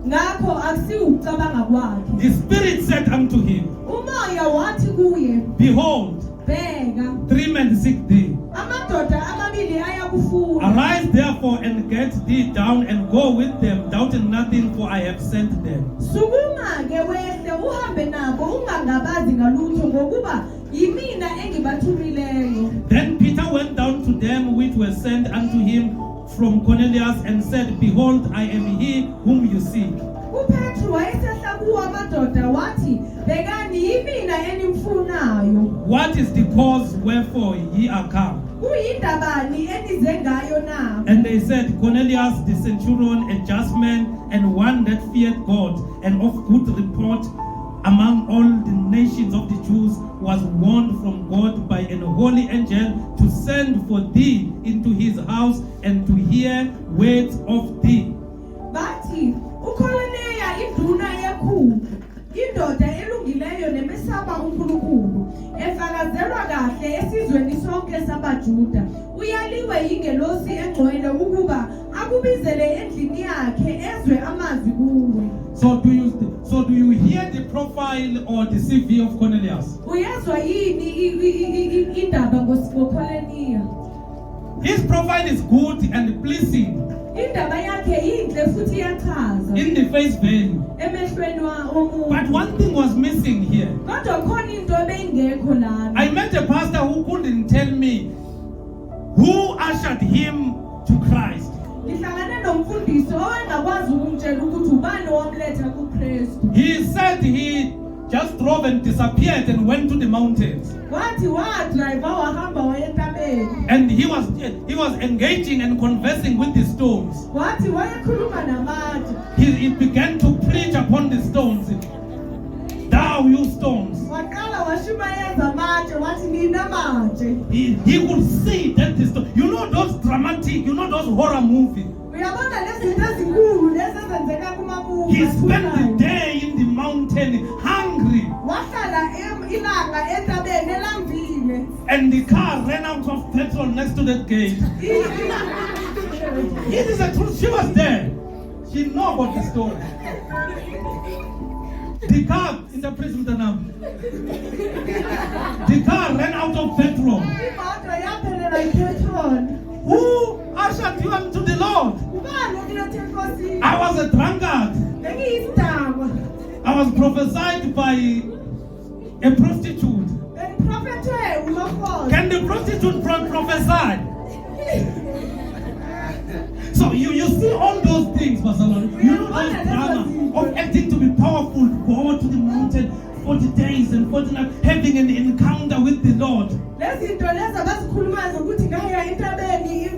ngakho akusiucabanga kwakhe. the Spirit said unto him, Umoya wathi kuye, behold, bheka 3 men seek thee. amadoda amabili ayakufuna. Arise therefore and get thee down and go with them, doubting nothing, for I have sent them. Sukuma ke wehle uhambe nabo ungangabazi ngalutho ngokuba yimina engibathumileyo. Then Peter went down to them which were sent unto him from Cornelius and said, behold, I am he whom you seek. uPetru wayesehla kuwo amadoda wathi, bekani yimina enimfunayo. What is the cause wherefore ye are come? Kuyindabani enize ngayo na? And they said, Cornelius the centurion, a just man, and one that feared God, and of good report among all the nations of the Jews, was warned from God by an holy angel to send for thee into his house and to hear words of thee. Bathi uKorneliya induna yekhulu, indoda elungileyo nemesaba uNkulunkulu, efakazelwa kahle esizweni sonke sabaJuda, uyaliwe yingelosi engcwele ukuba akubizele endlini yakhe ezwe amazwi kuwe. So do you hear the profile or the CV of Cornelius? Uyezwa yini indaba ngoKorneliya? His profile is good and pleasing Indaba yakhe yinhle futhi iyachaza in the face value. emehlweni But womuntu. one thing was missing here. Kodwa khona into ebeyingekho lana. I met a pastor who couldn't tell me who ushered him to Christ. Ngihlangane nomfundisi owengakwazi ukumtshela ukuthi ubani owamletha kuKristu. He said he just drove and disappeared and went to the mountains. Wathi wadrive wahamba wayentabeni. And he was engaging and conversing with the stones. Wathi wayekhuluma namatshe. He began to preach upon the stones. Thou, you stones. Waqala washumayeza amatshe wathi nina matshe. He could see that the stone. You know those dramatic, those horror movies. Uyabona lezi zinto ezinkulu lezi ezenzeka kumamuvi. He spent the day in the mountain hungry. Wahlala ilanga entabeni elambile. And the car ran out of petrol next to that gate. It is a truth. She was there. She know about the story. The car, interpret the name. The car ran out of petrol. Imoto yaphelela ipetrol. Who ushered you unto the Lord? Ubani okulethe enkosini? I was a drunkard. Bengiyisidakwa. I was prophesied by a prostitute. Bengiprofethwe uMafosi. Can the prostitute prophesy? So you see all those things, Pastor Lord. You know those drama of acting to be powerful, go to the mountain 40 days and 40 nights, having an encounter with with the Lord. lezinto lezi abazikhulumayo ukuthi ngaya entabeni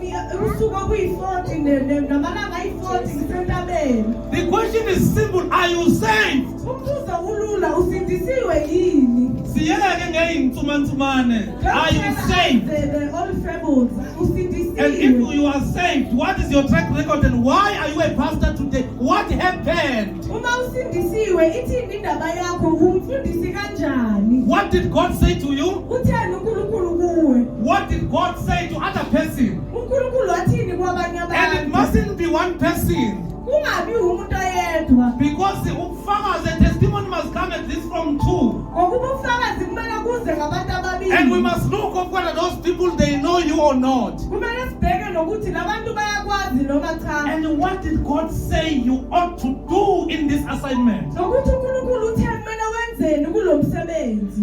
usuku okuyi-40 namalanga ayi-40 ngisentabeni. The question is simple. Are you saved? Umbuzo ulula, usindisiwe yini? Siyeke ngeyinsumansumane. Are you saved? The old fables, And if usindisiwe. you are saved, what is your track record and why are you a pastor today? What happened? Uma usindisiwe ithini indaba yakho, umfundisi kanjani? What did God say to you? Utheni uNkulunkulu kuwe? What did God say to other person? uNkulunkulu wathini kwabanye And it abantu? mustn't be one person. Kungabi umuntu oyedwa. Because the testimony must come at least from two. Ngokuba ufakazi kumele kuze ngabantu ababili. And we must look up whether those people, they know you or not. Kumele sibheke nokuthi labantu bayakwazi noma cha. And what did God say you ought to do in this assignment? Nokuthi uNkulunkulu uthe kumele wenzeni kulo msebenzi.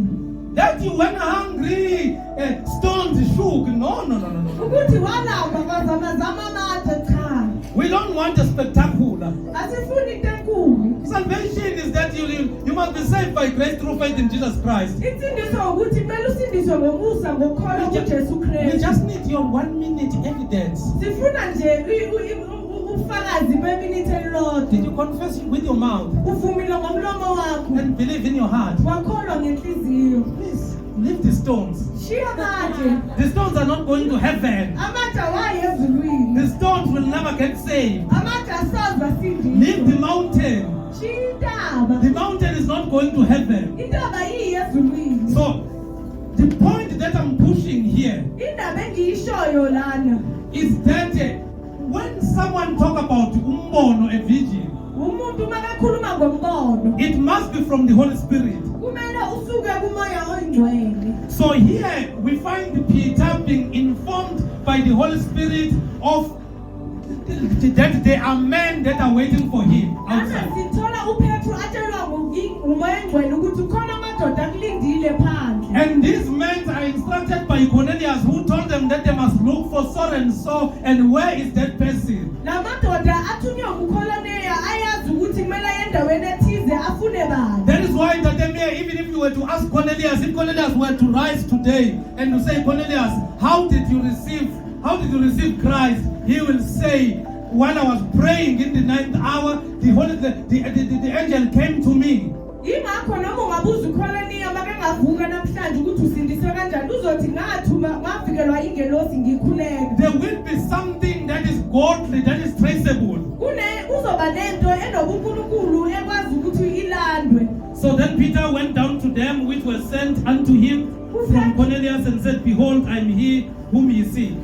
That you went hungry, stones shook. No. Ukuthi walamba bazamazama amathe cha. We don't want a spectacular. Asifuni into enkulu. Salvation is that you must be saved by grace through faith in Jesus Christ. Insindiso ukuthi kumele usindiswe ngomusa ngokukholwa kuJesu We Kristu. just need your 1 minute evidence. Sifuna nje ufakazi beminithi Did elilodwa. you confess with your mouth Uvumile ngomlomo wakho. and believe in your heart? Wakholwa ngenhliziyo. Please, leave the stones. Shiya amatshe. The stones are not going to heaven. Amatshe awayi ezulwini. The stones will never get saved. Amatshe asazi Leave the asindiswa. mountain. Shiya intaba. The mountain is not going to heaven. Intaba yiyi ezulwini. So, the point that I'm pushing here Indaba engiyishoyo lana. is that when someone talk about umbono, a vision, Umuntu makakhuluma ngombono. it must be from the Holy Spirit. Kumele usuke kumoya oyingcwele. So here we find Peter being informed by the Holy Spirit of that there are men that are waiting for him outside. Sithola uPetru atshelwa ngumoya oyingcwele ukuthi ukhona amadoda akulindile phandle. And these men are instructed by Cornelius, who told them that they must look for so and so, and where is that person? Lamadoda athunywe nguKholoneya ayazi ukuthi kumele aye endaweni ethize afune bani. That is why that even if you were to ask Cornelius, if Cornelius were to rise today and to say, Cornelius, how did you receive Christ? He will say, while I was praying in the 9th hour, the angel came to me. Ingakho noma ungabuza uKholoneya make ngavuka namhlanje ukuthi usindiswe kanjani uzothi ngafikelwa ingelosi ngikhuleka. There will be something that is godly, that is traceable. Uzoba nento enobunkulunkulu ekwazi ukuthi ilandwe. So then Peter went down to them which were sent unto him from Cornelius and said, Behold, I am he whom ye seek.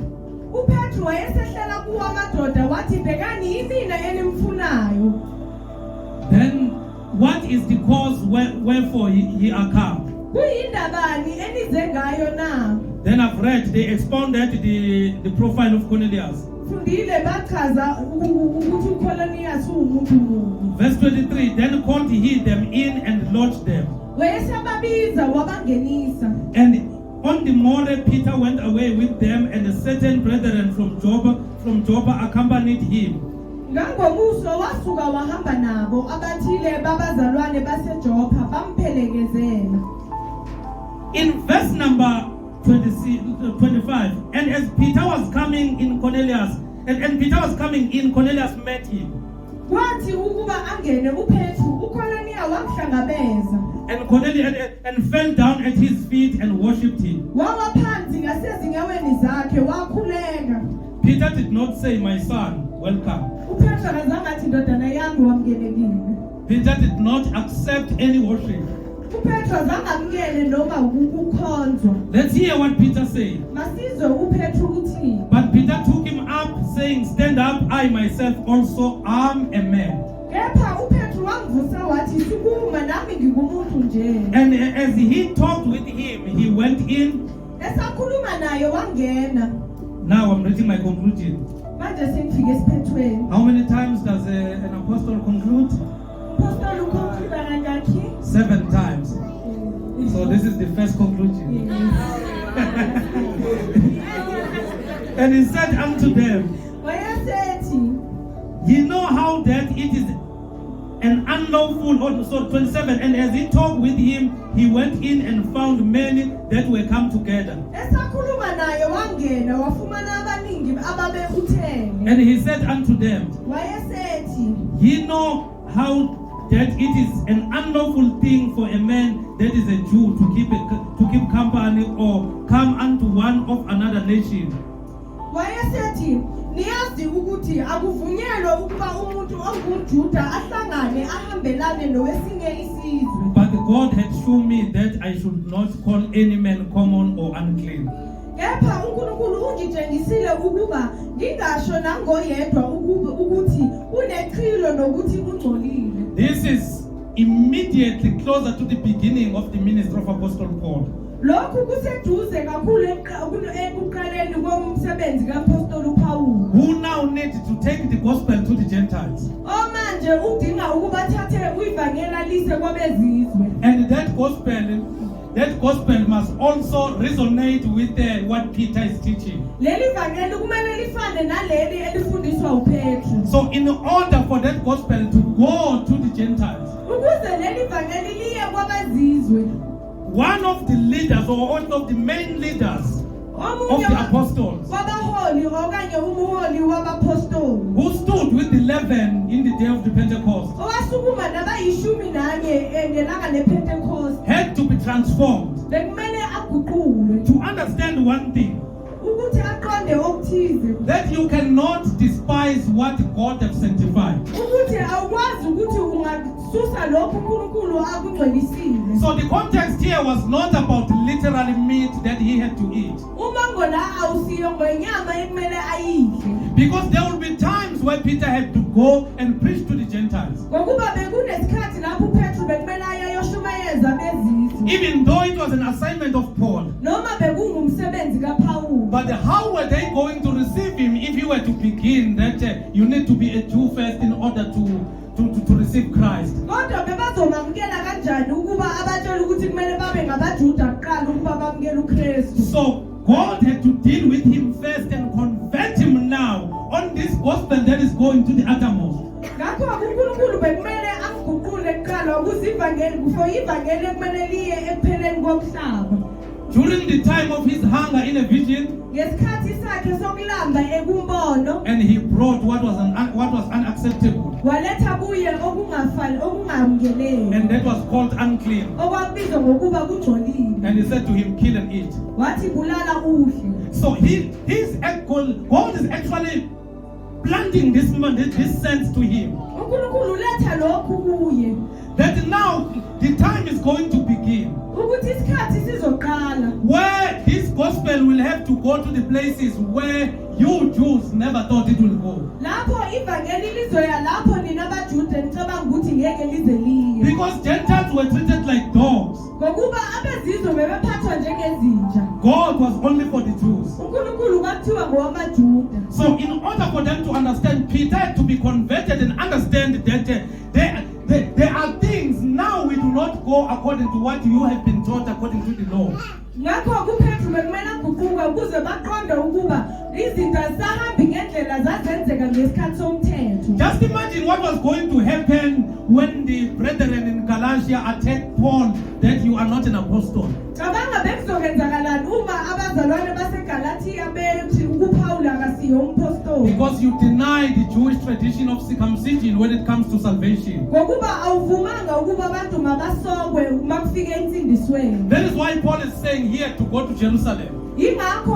uPetru wayesehlela kuwo amadoda wathi bhekani yimina enimfunayo. Then what is the cause wherefore ye are come? Kuyindabani enize ngayo na? Then I've read, they expounded the profile of Cornelius. Fundile bachaza ukuthi uKholoneya umuntu muni. Verse 23, then called he them in and lodged them. Wayesababiza wabangenisa. And on the morrow Peter went away with them, and a certain brethren from Joppa accompanied him. Ngangomuso wasuka wahamba nabo abathile babazalwane baseJopha bamphelekezela. In verse number 25, and as Peter was coming in, Cornelius met him. Kwathi ukuba angene uPetru uKholoneya wamhlangabeza. And Cornelius and fell down at his feet and worshipped him. Wawa phansi ngasezinyaweni zakhe wakhuleka. Peter did not say, My son, welcome. uPetru akazange athi ndodana yami wamkelekile. Peter did not accept any worship. uPetru azange amkele noma ukukhonzwa. Let's hear what Peter said. Masizwe uPetru uthini. But Peter took him up, saying, Stand up, I myself also am a man. Kepha uPetru wamvusa wathi sukuma nami ngikumuntu nje. And as he talked with him, he went in. Esakhuluma naye wangena. Now I'm reaching my conclusion. Manje sengifike esiphethweni. How many times does an apostle conclude? Apostle ukhuluma kangaki? 7 times. So this is the first conclusion. And he said unto them, Wayesethi, Ye know how that it is an unlawful, so 27, and as he talked with him, he went in and found many that were come together. Esakhuluma naye wangena wafumana abaningi ababebuthene. And he said unto them, Wayesethi, ye know how that it is an unlawful thing for a man that is a Jew to keep company or come unto one of another nation. Wayesethi, niyazi ukuthi akuvunyelwe ukuba umuntu ongumJuda ahlangane ahambelane nowesinye isizwe. But God had shown me that I should not call any man common or unclean. Kepha uNkulunkulu ungitshengisile ukuba ngingasho nangoyedwa ukuthi uneqhilo nokuthi ungcolile. This is immediately closer to the beginning of the ministry of Apostle Paul. Lokhu kuseduze kakhulu ekuqaleni komsebenzi kaApostoli uPawulu. Who now need to take the gospel to the Gentiles. Manje udinga ukuba thathe uvangela lise kwabezizwe. And that gospel must also resonate with what Peter is teaching. Leli vangeli kumele lifane naleli elifundiswa uPetru. So in order for that gospel to go to the Gentiles, ukuze leli vangeli liye kwabezizwe, one of the leaders or one of the main leaders of the apostles who stood with the 11 in the day of the Pentecost had to be transformed to understand one thing, that you cannot despise what God has sanctified. So the context here was not about literal meat that he had to eat. Because there will be times where Peter had to go and preach to the Gentiles. Even though it was an assignment of Paul. But how were they going to receive him if he were to begin that you need to be a Jew first in order to receive Christ? So God had to deal with him first and convert him now on this gospel that is going to the uttermost. During the time of his hunger in a vision, and he brought what was unacceptable, and that was called unclean. And he said to him, kill and eat. So God is actually planting this sense to him, that now the time is going to begin where this gospel will have to go to the places where you Jews never thought it will go. Because Gentiles were treated like dogs. God was only for the Jews. So in order for them to understand, Peter had to be converted and understand that there are things now we do not go according to what you have been taught according to the law. Just imagine what was going to happen when the brethren in Galatia attacked Paul that you are not an apostle. Because you deny the Jewish tradition of circumcision when it comes to salvation. That is why Paul is saying here to go to Jerusalem. He met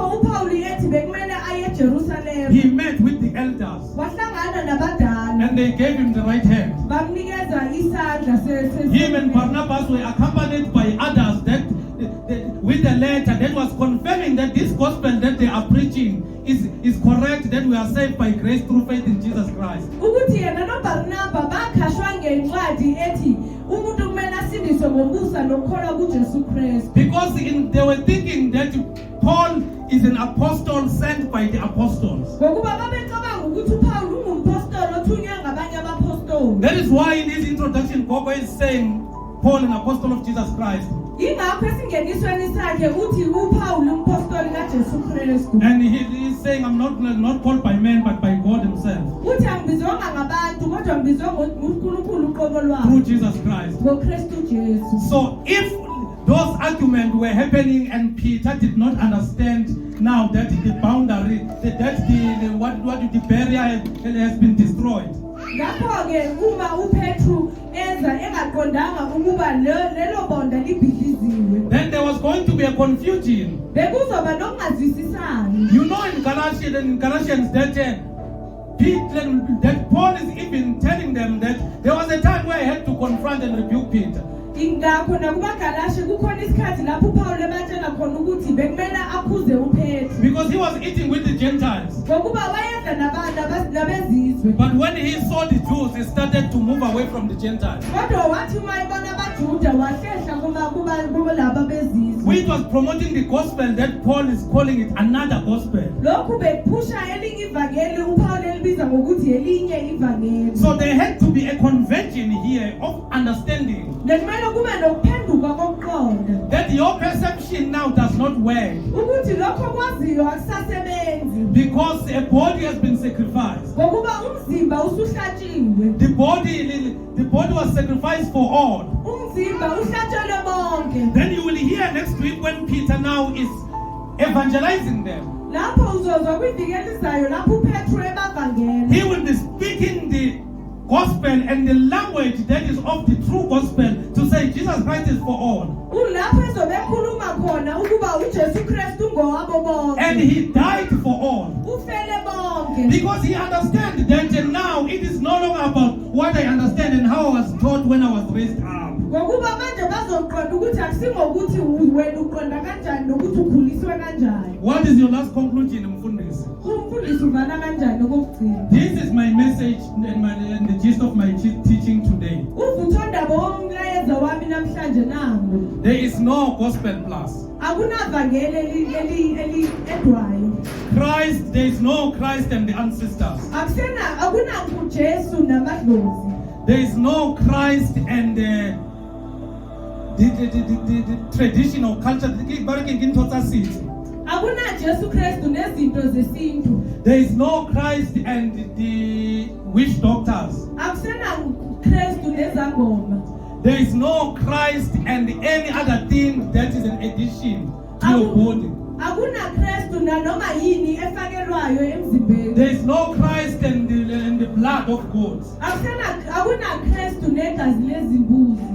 with the elders and they gave him the right hand. Him and Barnabas were accompanied by others that with a letter that was confirming that this gospel that they are preaching is correct, that we are saved by grace through faith in Jesus Christ. Because they were thinking that Paul is an apostle sent by the apostles. That is why in his introduction, Gogo is saying, Paul, an apostle of Jesus Christ. And he is saying, I'm not called by men, but by God himself. Through Jesus Christ. So if those arguments were happening, and Peter did not understand now that the boundary, that the barrier has been destroyed. Lapho-ke uma uPetru enza engaqondanga ukuba lelo bonda libhidliziwe. Then there was going to be a confusion. Bekuzoba nokungazwisisani. You know in Galatians that Paul is even telling them that there was a time where he had to confront and rebuke Peter. Ingakho nakubaGalashe kukhona isikhathi lapho uPaul ebatshela khona ukuthi bekumele akhuze uPetru. Because he was eating with the Gentiles. Ngokuba wayedla nabantu nabezizwe. But when he saw the Jews, he started to move away from the Gentiles. Kodwa wathi mayibona abaJuda wahlehla kuba laba bezizwe. Which was promoting the gospel that Paul is calling it another gospel. Lokhu bephusha elinye ivangeli uPaul elibiza ngokuthi elinye ivangeli. So there had to be a conversion here of understanding. That your perception now does not work. Because a body has been sacrificed. The body was sacrificed for all. Then you will hear next week when Peter now is evangelizing them. He will be speaking the gospel and the language that is of the true gospel to say Jesus Christ is for all. And he died for all. Because he understands that now it is no longer about what I understand and how I was taught when I was raised up. What is your last conclusion, Mfundisi? This is my message and the gist of my teaching today. There is no gospel plus. Christ, there is no Christ and the ancestors. There is no Christ and the traditional culture. There is no Christ and the witch doctors. There is no Christ and any other thing that is an addition to your body. There is no Christ and the blood of God.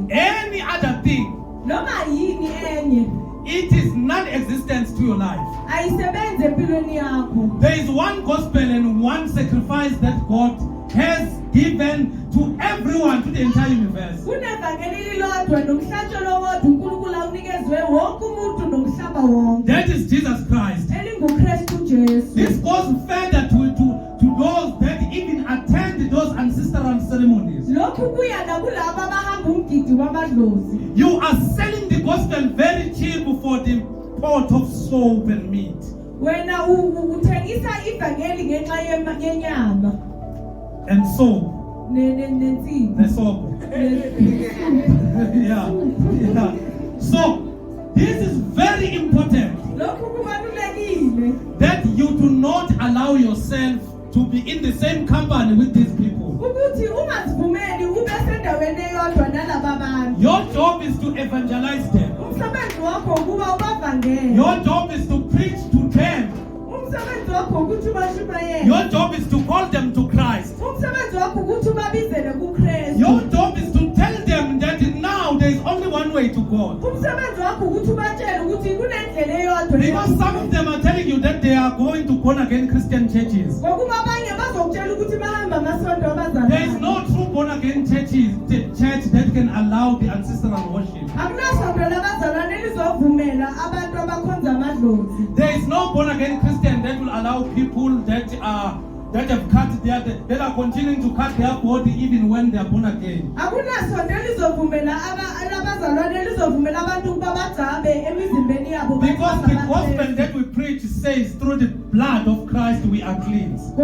Any other thing, it is non-existent to your life. There is one gospel and one sacrifice that God has given to everyone, to the entire universe. That is Jesus Christ. This goes further to those that even attend those ancestral ceremonies. You are selling the gospel very cheap for the pot of soap and meat. And soap. The soap. Yeah. So, this is very important. That you do not allow yourself to be in the same company with these people. Your job is to evangelize them. Your job is to preach to them. Your job is to call them to Christ. Your job is to tell them that now there is only one way to God. Because some of them are telling you that they are going to born again Christian churches. There is no true born again church that can allow the ancestral worship. There is no born again Christian that will allow people that have cut that are continuing to cut their body even when they are born again. Because the gospel that we preach says through the blood of Christ we are cleansed.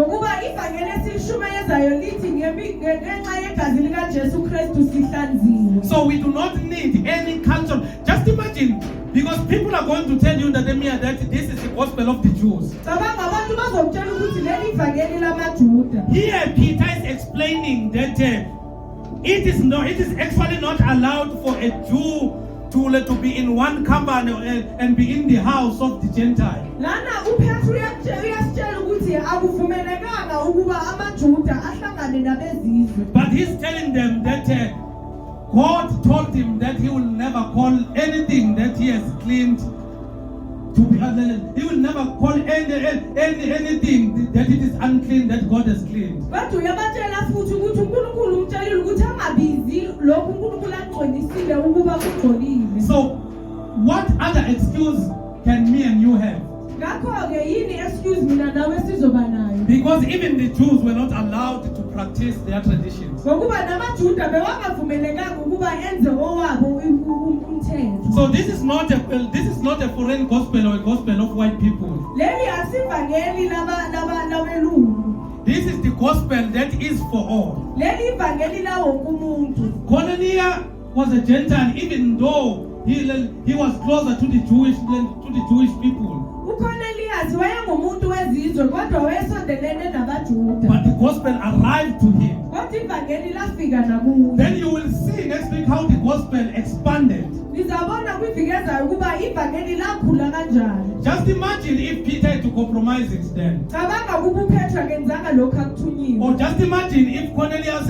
So we do not need any culture. Just imagine, because people are going to tell you that this is the gospel of the Jews. Here Peter is explaining that it is actually not allowed for a Jew to be in one company and be in the house of the Gentile. Lana uPetru uyasitshela ukuthi akuvumelekanga ukuba amaJuda ahlangane nabezizwe. But he's telling them that God told him that he will never call anything that he has cleaned to be he will never call anything that it is unclean that God has cleaned. Bathu uyabatshela futhi ukuthi uNkulunkulu umtshelile ukuthi angabizi lokhu uNkulunkulu angconisile ukuba kungcolile. So what other excuse can me and you have? Ngakho-ke yini excuse mina nawe sizoba nayo? Because even the Jews were not allowed to practice their traditions. Ngokuba namaJuda bewangavumelekanga ukuba enze owabo umthetho. So this is not a foreign gospel or a gospel of white people. Leli asivangeli labelungu. This is the gospel that is for all. Leli ivangeli la wonke umuntu. Cornelius was a Gentile, even though he was closer to the Jewish people. uCornelius wayengumuntu wezizwe kodwa wayesondelene nabaJuda. But the gospel arrived to him. Kodwa ivangeli lafika nakuye. Then you will see next week how the gospel expanded. Nizabona kwivikeza ukuba ivangeli lakhula kanjani. Just imagine if Peter had to compromise it then. Cabanga ukuba uPetru akenzanga lokho akuthunyiwe. Or just imagine if Cornelius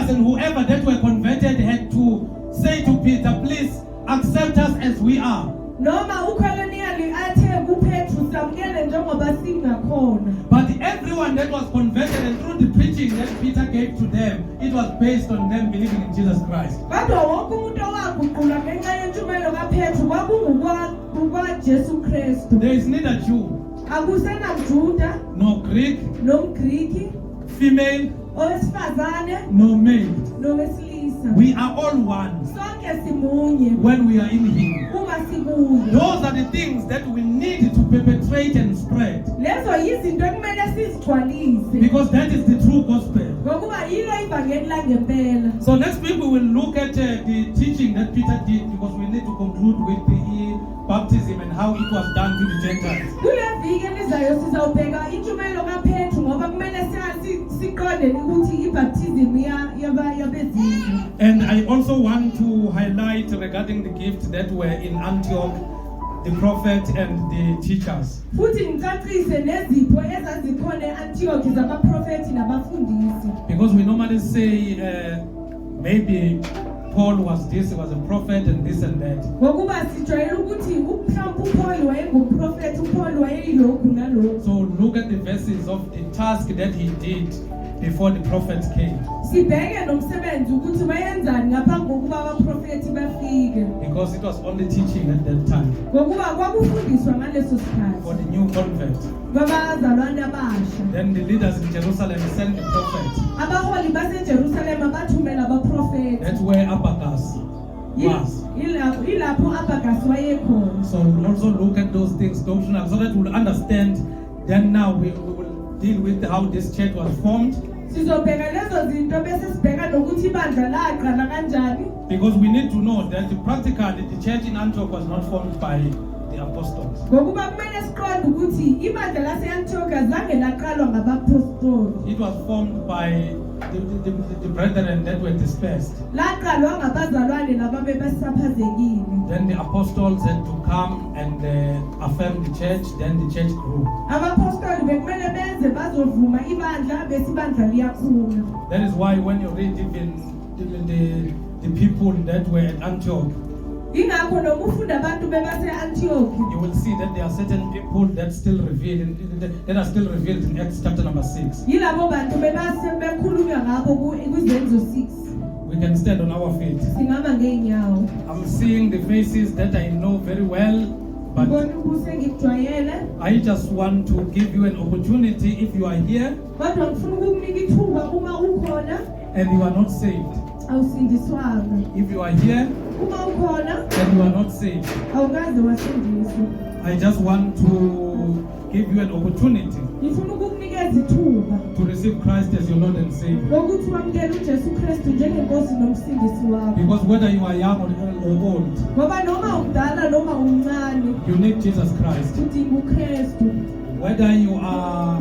and whoever that were converted had to say to Peter, please accept us as we are. Noma uCornelius athe kuPetru samukele njengoba singakhona. But everyone that was converted and through the preaching that Peter gave to them, it was based on them believing in Jesus Christ. Kodwa wonke umuntu owaguqula ngenxa yentshumayelo kaPetru kwakungukwa Jesu Kristu. There is neither Jew, Akusena mJuda, nor Greek, nomGriki, female, owesifazane, nor male. nowesilisa. We are all one Sonke simunye when we are in Him. uma sikuye. Those are the things that we need to perpetrate and spread. Lezo yizinto ekumele sizigcwalise. Because that is the true gospel. Ngokuba yilo ivangeli langempela. So next week we will look at the teaching that Peter did, because we need to conclude with the baptism and how it was done to the Gentiles. Kule viki elizayo sizawubheka intshumayelo kaPetru ngoba kumele siqonde ukuthi ibaptism yabezizwe. And I also want to highlight regarding the gifts that were in Antioch, the prophet and the teachers. Futhi ngicacise nezipho ezazikhona eAntioch zabaprofeti nabafundisi. Because we normally say maybe Paul was this, he was a prophet and this and that. Ngokuba sijwayele ukuthi mhlawumbe uPaul wayengumprofeti, uPaul wayeyilokhu nalokhu. So look at the verses of the task that he did before the prophets came. Sibheke nomsebenzi ukuthi bayenzani ngaphambi kokuba abaprofeti bafike. Because it was only teaching at that time. Ngokuba kwakufundiswa ngaleso sikhathi. For the new convert. Kwabazalwane abasha. Then the leaders in Jerusalem sent the prophet. Abaholi baseJerusalem bathumela abaprofeti. That's where Abagas was. Ilapho Abagas wayekhona. So we'll also look at those things doctrinal so that we'll understand. Then now we will deal with how this church was formed. Sizobheka lezo zinto bese sibheka nokuthi ibandla laqala kanjani. Because we need to know that practically the church in Antioch was not formed by the apostles. Ngokuba kumele siqonde ukuthi ibandla lase-Antioch azange laqalwa ngabapostoli. It was formed by the brethren that were dispersed. Laqalwa ngabazalwane lababe besaphazekile. Then the apostles had to come and affirm the church. Then the church grew. Abapostoli bekumele benze bazovuma ibandla bese ibandla liyakhula. That is why when you read even the people that were at Antioch, Ingakho noma ufunda abantu bebase-Antioch, you will see that there are certain people that are still revealed in Acts chapter number 6. Yilabo bantu bebase bekhulunywa ngabo kwizenzo 6. We can stand on our feet. Singama ngeenyawo. I'm seeing the faces that I know very well, but Ngibona ubuse ngikujwayele. I just want to give you an opportunity if you are here Kodwa ngifuna ukukunika ithuba uma ukhona and you are not saved. awusindiswanga. If you are here Uma ukhona and you are not saved, awukaze wasindiswa. I just want to give you an opportunity Ngifuna ukukunikeza ithuba to receive Christ as your Lord and Savior. lokuthi wamukele uJesu Kristu njengenkosi nomsindisi wakho. Because whether you are young or old, Ngoba noma umdala noma umncane you need Jesus Christ. udinga uKristu. Whether you are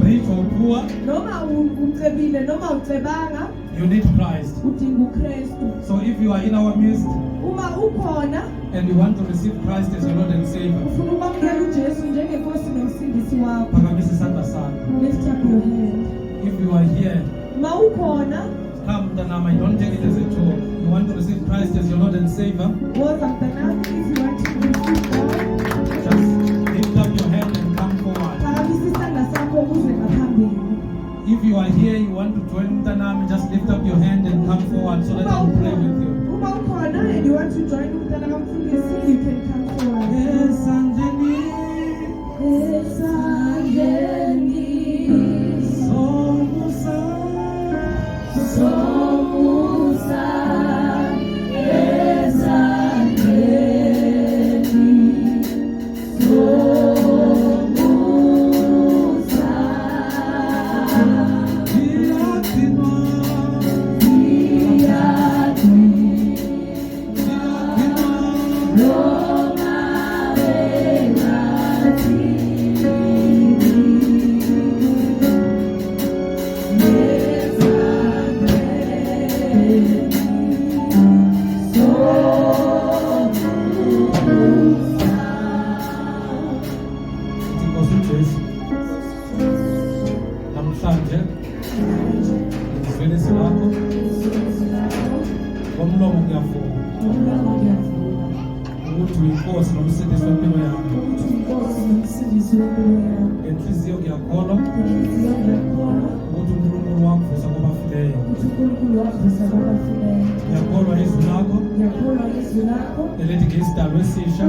rich or poor, Noma ucebile noma ucebanga, You need Christ. udinga uKristu. So if you are in our midst Uma ukhona and you want to receive Christ as your Lord and Savior, ufuna ukwamukela uJesu njengenkosi nomsindisi wakho, phakamisa isandla sakho. lift up your hand. If you are here, Uma ukhona come mntanami, don't take it as a joke. You want to receive Christ as your Lord and Savior, woza mntanami, if you want to receive God, just lift up your hand and come forward. phakamisa isandla sakho uze ngaphambili. If you are here, you want to join mntanami, just lift up your hand and come forward so that I will pray with you. Uma ukhona and you want to join umntana kamfundisi, you can come forward. Esandleni somusa, Inkosi uJesu, namhlanje izwelezi lakho ngomlomo kuyavuma ukuthi uyinkosi nomsindisi wempilo yakho. Ngenhliziyo ngiyakholwa ukuthi uNkulunkulu wakuvusa kwabafileyo. Ngiyakholwa izwi lakho elithi ngesidalwa esisha